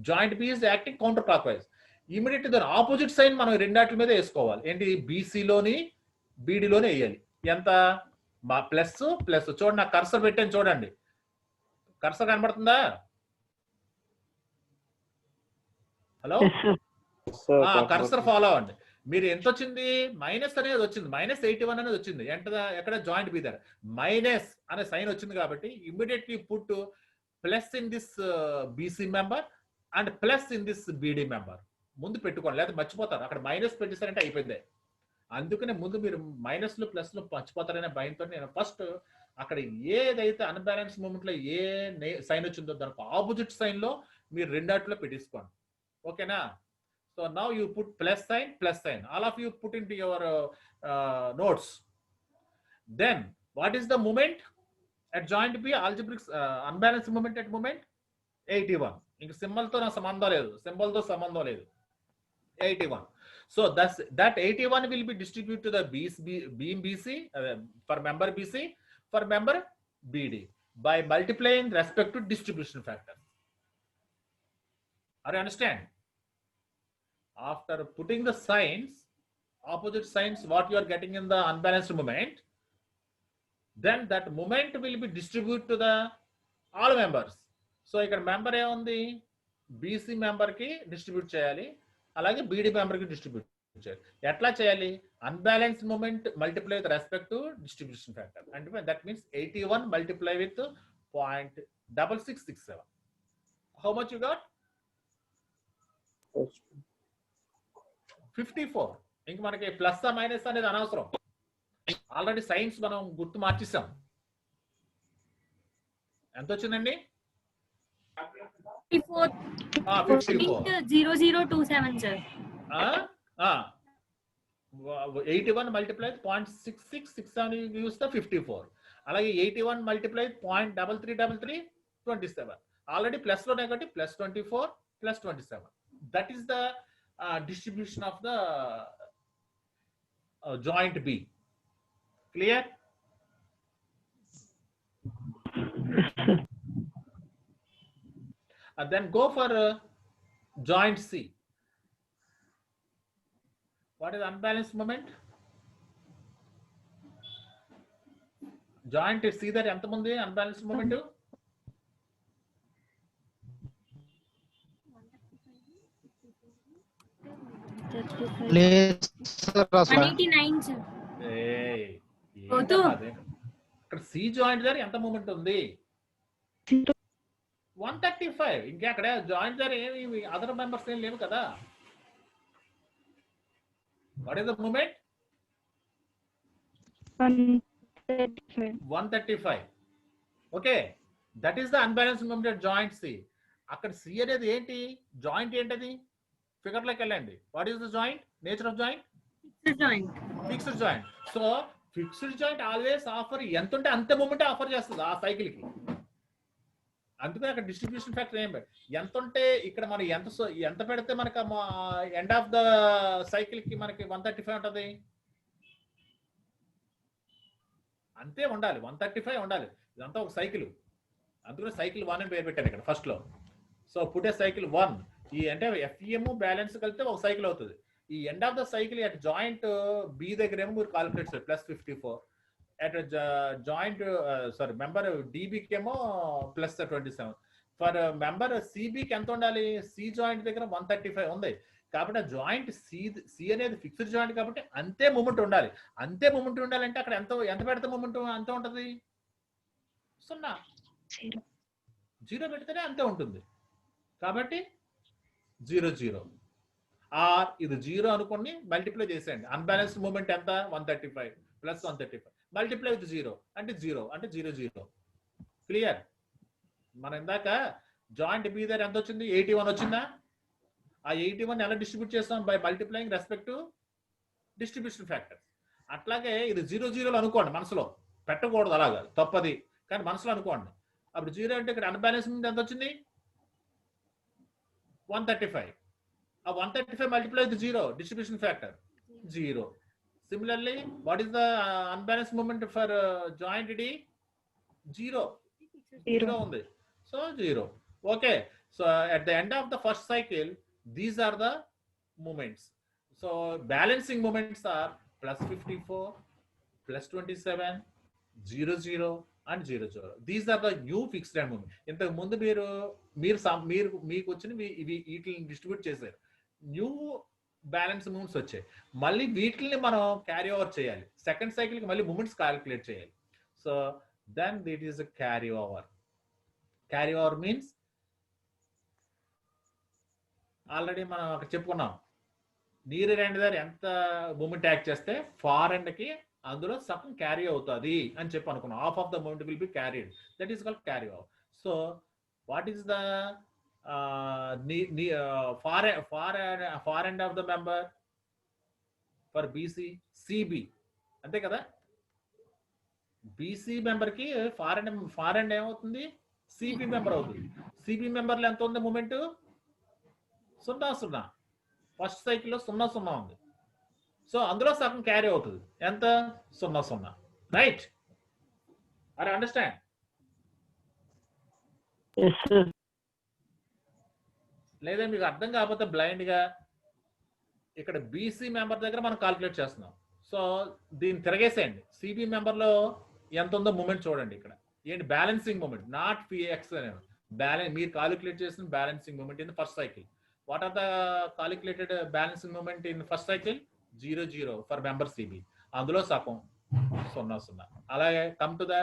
joint B is acting counter clockwise. Immediate దాని ఆపోజిట్ సైన్ మనం రెండాటి మీద వేసుకోవాలి. ఏంటి, బీసీలోని బీడీలోనే వేయాలి. ఎంత, మా ప్లస్ చూడండి, నాకు కర్సర్ పెట్టాను చూడండి. కర్సర్ కనబడుతుందా? Hello, Yes, sir. Cursor follow అవ్వండి. మీరు ఎంత వచ్చింది, మైనస్ అనేది వచ్చింది, -81 అనేది వచ్చింది. ఎక్కడ జాయింట్ బి దగ్గర మైనస్ అనే సైన్ వచ్చింది కాబట్టి immediately put plus in this BC member and plus in this BD member ముందు పెట్టుకోండి, లేదా మర్చిపోతారు. అక్కడ మైనస్ పెట్టేసారంటే అయిపోయింది. అందుకనే ముందు మీరు మైనస్లు ప్లస్లు పంచిపోతారనే భయంతో నేను ఫస్ట్ అక్కడ ఏదైతే అన్బ్యాలెన్స్ మూమెంట్ లో ఏ సైన్ వచ్చిందో దానికి ఆపోజిట్ సైన్ లో మీరు రెండాట్లో పెట్టేసుకోండి. ఓకేనా? So now you put plus sign all of you put into your notes. Then what is the moment at joint B algebraic unbalance moment at moment 81. ఇంక symbol తో నా సంబంధం లేదు, సింబల్ తో సంబంధం లేదు. 81. So that 81 will be distributed to the beam BC for member BC for member BD by multiplying respect to distribution factor. Are you understand? After putting the signs, opposite signs, what you are getting in the unbalanced moment, then that moment will be distributed to the all members. So ఇక్కడ member ఏముంది, BC member కి distribute చేయాలి, అలాగే BD member కి distribute చేయాలి. ఎట్లా చేయాలి? Unbalance moment multiply with respect to distribution factor. అంటే that means 81 multiply with 0.6667. How much you got? 54. ఇంక మనకి ప్లస్ మైనస్ అనేది అనవసరం, ఆల్రెడీ సైన్స్ మనం గుర్తు మార్చేసాం. ఎంత వచ్చిందండి? 54.0027 sir. 81 multiplied 0.6667 use the 54. అలాగే 81 multiplied 0.3333 27. ఆల్రెడీ ప్లస్ లో negative plus 24 plus 27. That is the distribution of the joint B. Clear? And then go for joint C. What is unbalanced moment? Joint C there ఎంత ఉంది unbalanced moment? Please, sir, 189 sir. ఇక్కడ C joint దగ్గర ఎంత moment ఉంది? 135. ఇంకా అక్కడ joint దగ్గర ఏమి అదర్ మెంబర్స్ ఏం లేవు కదా. What is the moment? 135. Okay, that is the unbalance moment at joint C. అక్కడ సి అనేది ఏంటి? జాయింట్ ఏంటది? ఫిగర్ లోకి వెళ్ళండి. What is the joint? Nature of joint? Fixed joint. So fixed joint always offer ఎంత ఉంటే అంతే మూమెంట్ ఆఫర్ చేస్తుంది ఆ సైకిల్ కి. అందుకని అక్కడ డిస్ట్రిబ్యూషన్ ఫ్యాక్టర్ ఏం ఎంత ఉంటే ఇక్కడ మనం ఎంత పెడితే మనకి ఎండ్ ఆఫ్ ద సైకిల్ కి మనకి 135 ఉంటది, అంతే ఉండాలి. 135 ఉండాలి. ఇదంతా ఒక సైకిల్, అందుకని సైకిల్ 1 అని పేరు పెట్టాను ఇక్కడ ఫస్ట్ లో. సో పుట్టే సైకిల్ 1 ఈ అంటే ఎఫ్ఈఎం బ్యాలెన్స్ కలిపితే ఒక సైకిల్ అవుతుంది. ఈ end of the cycle at joint B దగ్గర ఏమో మీరు కాలిక్యులేట్ చేయాలి plus 54. at joint member DB కి ఏమో ప్లస్ 27. ఫర్ మెంబర్ CB కి ఎంత ఉండాలి? సి జాయింట్ దగ్గర 135 ఉంది కాబట్టి జాయింట్ సి అనేది ఫిక్స్డ్ జాయింట్ కాబట్టి అంతే మూమెంట్ ఉండాలి. అంతే మూమెంట్ ఉండాలంటే అక్కడ ఎంత పెడితే మూమెంట్ అంత ఉంటది? 0. 0 పెడితేనే అంతే ఉంటుంది కాబట్టి 0 ఆర్ ఇది 0 అనుకోండి, మల్టిప్లై చేసేయండి. అన్బ్యాలెన్స్డ్ మూమెంట్ ఎంత? 135 ప్లస్ 135 మల్టిప్లై విత్ 0 అంటే 0 అంటే 0. క్లియర్? మనం ఇందాక జాయింట్ బి దగ్గర ఎంత వచ్చింది? 81 వచ్చిందా? ఆ 81 ఎలా డిస్ట్రిబ్యూట్ చేస్తాం? By multiplying respect to distribution factor. అట్లాగే ఇది 0 అనుకోండి, మనసులో పెట్టకూడదు, అలాగా తప్పది, కానీ మనసులో అనుకోండి. అప్పుడు 0 అంటే ఇక్కడ అన్బ్యాలెన్స్మెంట్ ఎంత వచ్చింది? 135. ఆ 135 multiply with 0 distribution factor 0. Similarly, what is the unbalanced moment for joint D? 0 ఉంది. So 0. Okay. So at the end of the first cycle, these are the moments. So balancing moments are plus 54, plus 27, 00 and 00. These are the new fixed time moments. ఇంతకు ముందు మీకు వచ్చిన వీటిని distribute చేశారు. New balance moments వచ్చాయి. మళ్ళీ వీటిని మనం క్యారీ ఓవర్ చేయాలి. సెకండ్ సైకిల్ కి మళ్ళీ మూమెంట్స్ క్యాలిక్యులేట్ చేయాలి. So then it is a carry over. Carry over means already మనం అక్కడ చెప్పుకున్నాం, నీరు ఎండ్ దగ్గర ఎంత మూమెంట్ యాక్ట్ చేస్తే ఫార్ ఎండ్ కి అందులో సగం క్యారీ అవుతుంది అని చెప్పి అనుకున్నాం. Half of the moment will be carried, that is called carry over. So what is the far end of the member for BC? CB, అంతే కదా. బీసీ మెంబర్ కి ఫార్ ఎండ్ ఏమవుతుంది? సిబి మెంబర్ అవుతుంది. సిబి మెంబర్ లో ఎంత ఉంది moment? 0-0. First సైకిల్లో 0-0 ఉంది. సో అందులో సగం క్యారీ అవుతుంది. ఎంత? 0-0. Right? Are understand? Yes, sir. లేదా మీకు అర్థం కాకపోతే బ్లైండ్ గా ఇక్కడ బీసీ మెంబర్ దగ్గర మనం కాల్కులేట్ చేస్తున్నాం. సో దీన్ని తిరగేసేయండి. సిబి మెంబర్ లో ఎంత ఉందో మూమెంట్ చూడండి. ఇక్కడ ఏంటి? బ్యాలెన్సింగ్ మూమెంట్, నాట్ పిఎక్స్ అనేది. మీరు కాలిక్యులేట్ చేసిన balancing moment in first cycle. What are the calculated balancing moment in first cycle? 0-0 for member CB. అందులో సగం 0-0. అలాగే కమ్ టు ద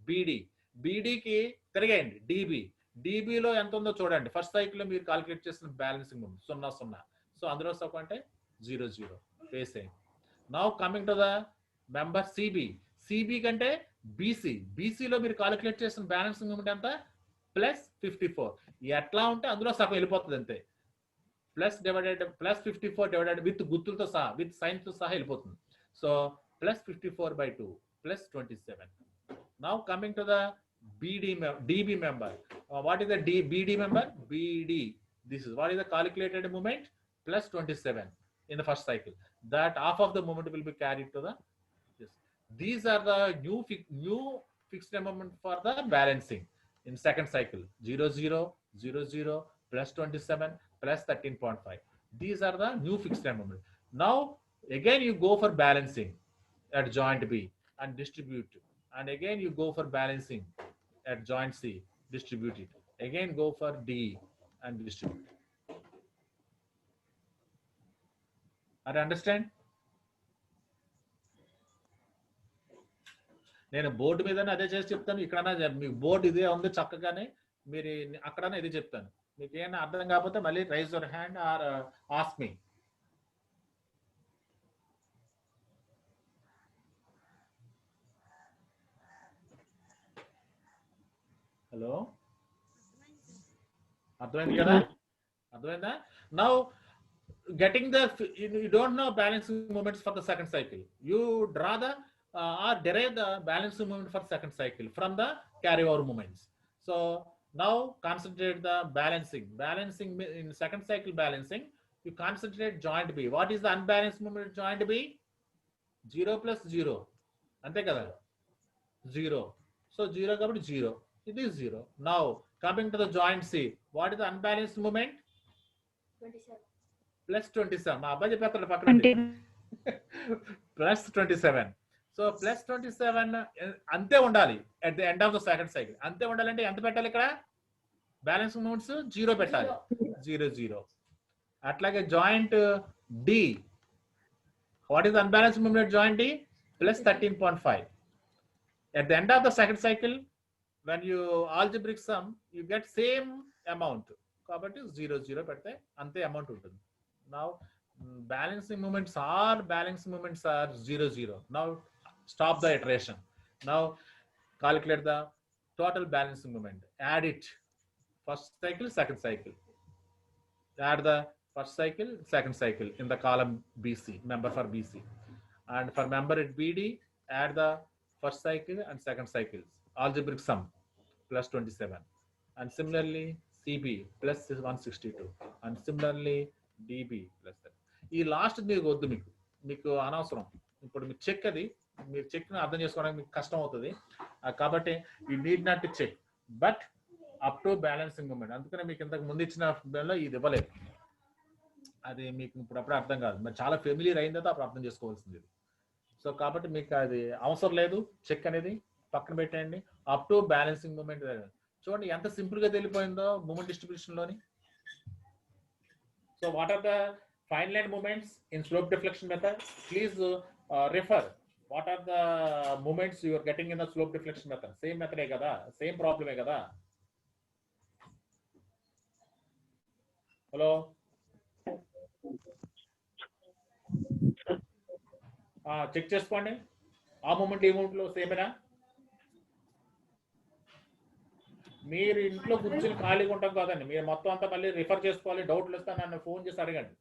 బీడీ. బీడీకి తిరగేయండి. డిబి. డిబిలో ఎంత ఉందో చూడండి. ఫస్ట్ సైకిల్ లో మీరు కాలిక్యులేట్ చేసిన బ్యాలెన్సింగ్ మూమెంట్ 0-0. సో అందులో సగం అంటే 0-0 వేసేయండి. Now coming to the member CB. CB కంటే బీసీ. బీసీలో మీరు కాలిక్యులేట్ చేసిన బ్యాలెన్సింగ్ మూమెంట్ ఎంత? +54. ఎట్లా ఉంటే అందులో సగం వెళ్ళిపోతుంది అంతే. +54 డివైడెడ్ విత్ గుర్తులతో సహా, విత్ సైన్స్ తో సహా వెళ్ళిపోతుంది. So +54/2 +27. Now coming to the DB member. What is the BD member? BD. This is what is the calculated moment? +27 in the first cycle. That half of the moment will be carried to the. Yes. These are the new fixed moment for the balancing in second cycle. 0-0, 0-0, +27, +13.5. These are the new fixed moment. Now again you go for balancing at joint B and distribute. And again you go for balancing at joint C, distribute it. Again go for D and distribute. Are you understand? నేను board మీద అదే చేసి చెప్తాను. ఇక్కడ మీకు board ఇదే ఉంది చక్కగానే, మీరు అక్కడనే ఇది చెప్తాను. మీకు ఏమైనా అర్థం కాకపోతే మళ్ళీ raise your hand or ask me. Hello, అర్థమైంది కదా? అర్థమైందా? Now getting the, you don't know balancing moments for the second cycle. You draw the or derive the balancing moment for second cycle from the carryover moments. So now concentrate the balancing in second cycle balancing. You concentrate joint B. What is the unbalanced moment at joint B? 0 + 0. ante kada 0. So 0 kabatti 0. It is 0. Now coming to the joint C. What is the unbalanced moment? 27. +27. మా అబ్బాయి చెప్పేస్తాడు పక్కన. +27. So +27 అంతే ఉండాలి at the end of the second cycle. అంతే ఉండాలంటే ఎంత పెట్టాలి? ఇక్కడ బ్యాలెన్స్ మూమెంట్స్ 0 పెట్టాలి. 0-0. అట్లాగే joint D. What is unbalance moment joint D? +13.5. at the end of the second cycle when you algebraic sum you get same amount. కాబట్టి 0-0 పెడితే అంతే అమౌంట్ ఉంటుంది. Now balancing moments are 0-0. Now stop the iteration. Now calculate the total balancing moment. Add it. First cycle, second cycle. Add the first cycle, second cycle in the column BC, member for BC. And for member at BD, add the first cycle and second cycles. Algebraic sum +27. And similarly CB +162. And similarly DB +30. ఈ last మీకు వద్దు, మీకు అనవసరం. ఇప్పుడు మీకు check, అది మీరు check అర్థం చేసుకోవడానికి మీకు కష్టం అవుతుంది. కాబట్టి you need not to check, but up to balancing moment. అందుకనే మీకు ఇంతకు ముందు ఇచ్చిన లో ఇది ఇవ్వలేదు. అది మీకు ఇప్పుడు అప్పుడే అర్థం కాదు. మరి చాలా ఫెమిలియర్ అయిన తర్వాత అప్పుడు అర్థం చేసుకోవాల్సింది. సో కాబట్టి మీకు అది అవసరం లేదు. చెక్ అనేది పక్కన పెట్టండి. అప్ టు బ్యాలెన్సింగ్ మూమెంట్ చూడండి ఎంత సింపుల్ గా తెలిపోయిందో మూమెంట్ డిస్ట్రిబ్యూషన్ లోని. So what are the finite moments in slope deflection method? Please refer. What are the moments you are getting in the slope deflection method? Same method hai kada? Same problem hai kada? Hello? Check చేసుకోండి. ఆ moment ఈ మూమెంట్లో సేమేనా? మీరు ఇంట్లో కూర్చొని ఖాళీగా ఉంటాం కాదండి, మీరు మొత్తం అంతా మళ్ళీ రిఫర్ చేసుకోవాలి. డౌట్లు వస్తే నన్ను ఫోన్ చేసి అడగండి.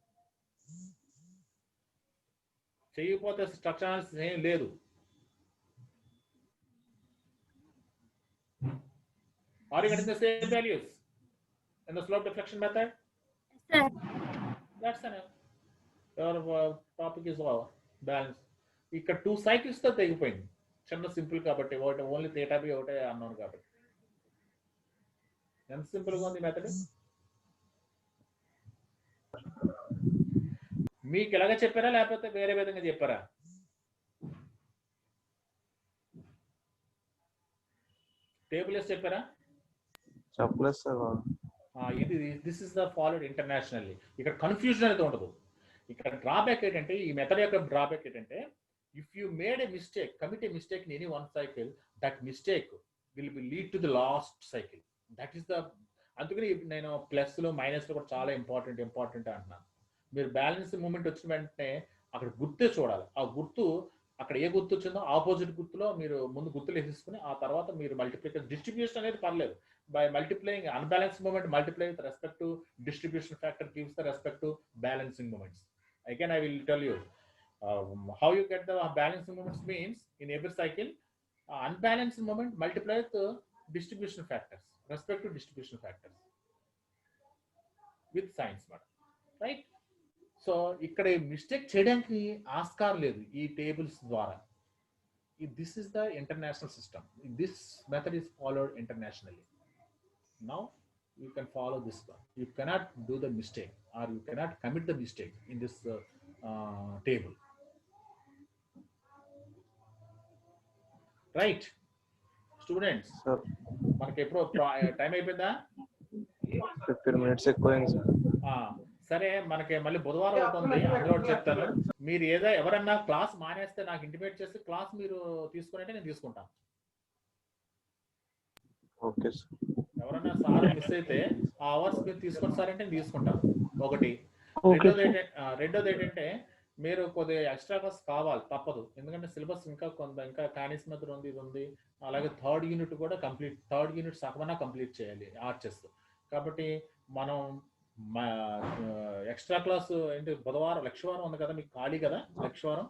చేయకపోతే స్ట్రక్చర్ అనాలిసిస్ ఏం లేదు. Are you getting the same values in the slope deflection method? Sir. That's enough. Your topic is balance. ఇక్కడ 2 cycles తో తెగిపోయింది. చిన్న సింపుల్ కాబట్టి ఒకటి ఓన్లీ థీటా బి ఒకటే అన్నాను కాబట్టి. ఎంత సింపుల్ గా ఉంది మెథడ్. మీకు ఎలాగ చెప్పారా లేకపోతే వేరే విధంగా చెప్పారా? టేబుల్ వేసి చెప్పారా? చెప్పలేదు సార్. ఇది this is the followed internationally. ఇక్కడ కన్ఫ్యూజన్ అయితే ఉండదు. ఇక్కడ డ్రాబ్యాక్ ఏంటంటే, ఈ మెథడ్ యొక్క డ్రాబ్యాక్ ఏంటంటే, if you made a mistake, commit a mistake in any one cycle, that mistake will be lead to the last cycle. That is the, అందుకని నేను ప్లస్లు మైనస్లు కూడా చాలా ఇంపార్టెంట్ అంటున్నాను. మీరు బ్యాలెన్స్ మూమెంట్ వచ్చిన వెంటనే అక్కడ గుర్తే చూడాలి. ఆ గుర్తు అక్కడ ఏ గుర్తు వచ్చిందో ఆపోజిట్ గుర్తులో మీరు ముందు గుర్తులు వేసేసుకుని ఆ తర్వాత మీరు మల్టిప్లై, డిస్ట్రిబ్యూషన్ అనేది పర్లేదు. By multiplying unbalanced moment, multiply with respect to distribution factor gives the respect to balancing moments. Again, I will tell you how you get the balancing moments means in every cycle, unbalanced moment multiply with distribution factors, respect to distribution factors with signs, right? So, ikkada mistake cheyadaniki ఆస్కారం లేదు ఈ tables ద్వారా. This is the international system. This method is followed internationally. Now you can follow this one. You cannot do the mistake or you cannot commit the mistake in this table, right students? Sir, మనకి ఎప్పుడు time అయిపోయిందా? 15 minutes ఎక్కువైంది sir. సరే, మనకి మళ్ళీ బుధవారం అవుతుంది, అందులో చెప్తాను. మీరు ఎవరన్నా క్లాస్ మానేస్తే నాకు ఇంటిమేట్ చేసి క్లాస్ మీరు తీసుకునేటే నేను తీసుకుంటాను. Okay sir. ఎవరన్నా సార్ మిస్ అయితే ఆ అవర్స్ మీరు తీసుకొని సార్ అంటే నేను తీసుకుంటాను. ఒకటి. రెండోది ఏంటంటే, మీరు కొద్దిగా ఎక్స్ట్రా క్లాస్ కావాలి, తప్పదు. ఎందుకంటే సిలబస్ ఇంకా కానిస్ మెథడ్ ఉంది, ఇది ఉంది. అలాగే థర్డ్ యూనిట్ కూడా కంప్లీట్, థర్డ్ యూనిట్ సగమన్నా కంప్లీట్ చేయాలి ఆర్చెస్. కాబట్టి మనం ఎక్స్ట్రా క్లాస్ ఏంటి, బుధవారం లక్షవారం ఉంది కదా మీకు, ఖాళీ కదా లక్షవారం?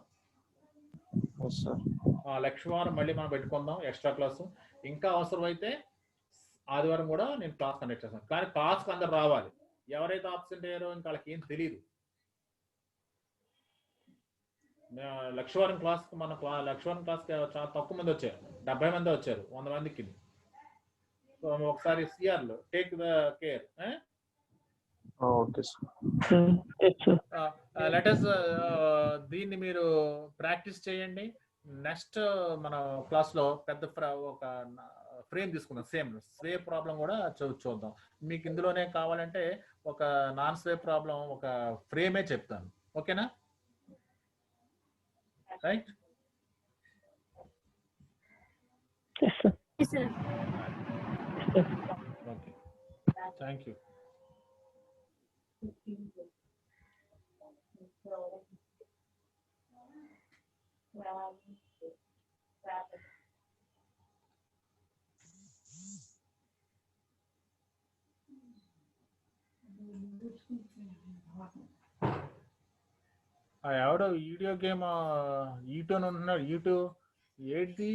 లక్షవారం మళ్ళీ మనం పెట్టుకుందాం ఎక్స్ట్రా క్లాసు. ఇంకా అవసరమైతే ఆదివారం కూడా నేను క్లాస్ కండక్ట్ చేస్తాను. కానీ క్లాస్కి అందరు రావాలి. ఎవరైతే ఆబ్సెంట్ అయ్యారో ఇంకా వాళ్ళకి ఏం తెలియదు. లక్షవారం క్లాస్కి లక్షవారం క్లాస్కి చాలా తక్కువ మంది వచ్చారు, 70 మంది వచ్చారు 100 మందికి. సో ఒకసారి సిఆర్లో take the care. Okay sir. Letters దీన్ని మీరు ప్రాక్టీస్ చేయండి. నెక్స్ట్ మన క్లాస్లో పెద్ద ఒక ఫ్రేమ్ తీసుకుందాం. స్వే ప్రాబ్లం కూడా చూద్దాం. మీకు ఇందులోనే కావాలంటే ఒక నాన్ స్వే ప్రాబ్లం, ఒక ఫ్రేమే చెప్తాను. ఓకేనా? రైట్. Okay, thank you. ఎవడో వీడియో గేమ్ ఈటో ఉంటున్నాడు. ఈటో ఏది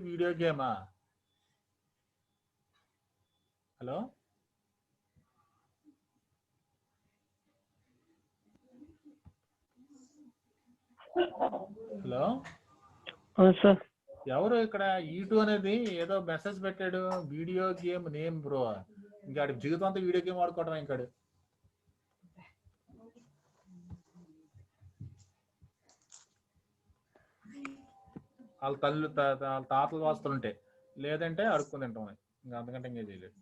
వీడియో గేమా? Hello hello sir. ఎవరు ఇక్కడ ఈటో అనేది ఏదో మెసేజ్ పెట్టాడు, వీడియో గేమ్ నేమ్ బ్రో. ఇంకా జీవితం అంతా వీడియో గేమ్ ఆడుకోవడం. ఇంకాడు వాళ్ళ తాతలు వాస్తులు ఉంటాయి, లేదంటే అడుక్కుని తింటాం. ఇంకా అంతకంటే ఇంకేం చేయలేదు.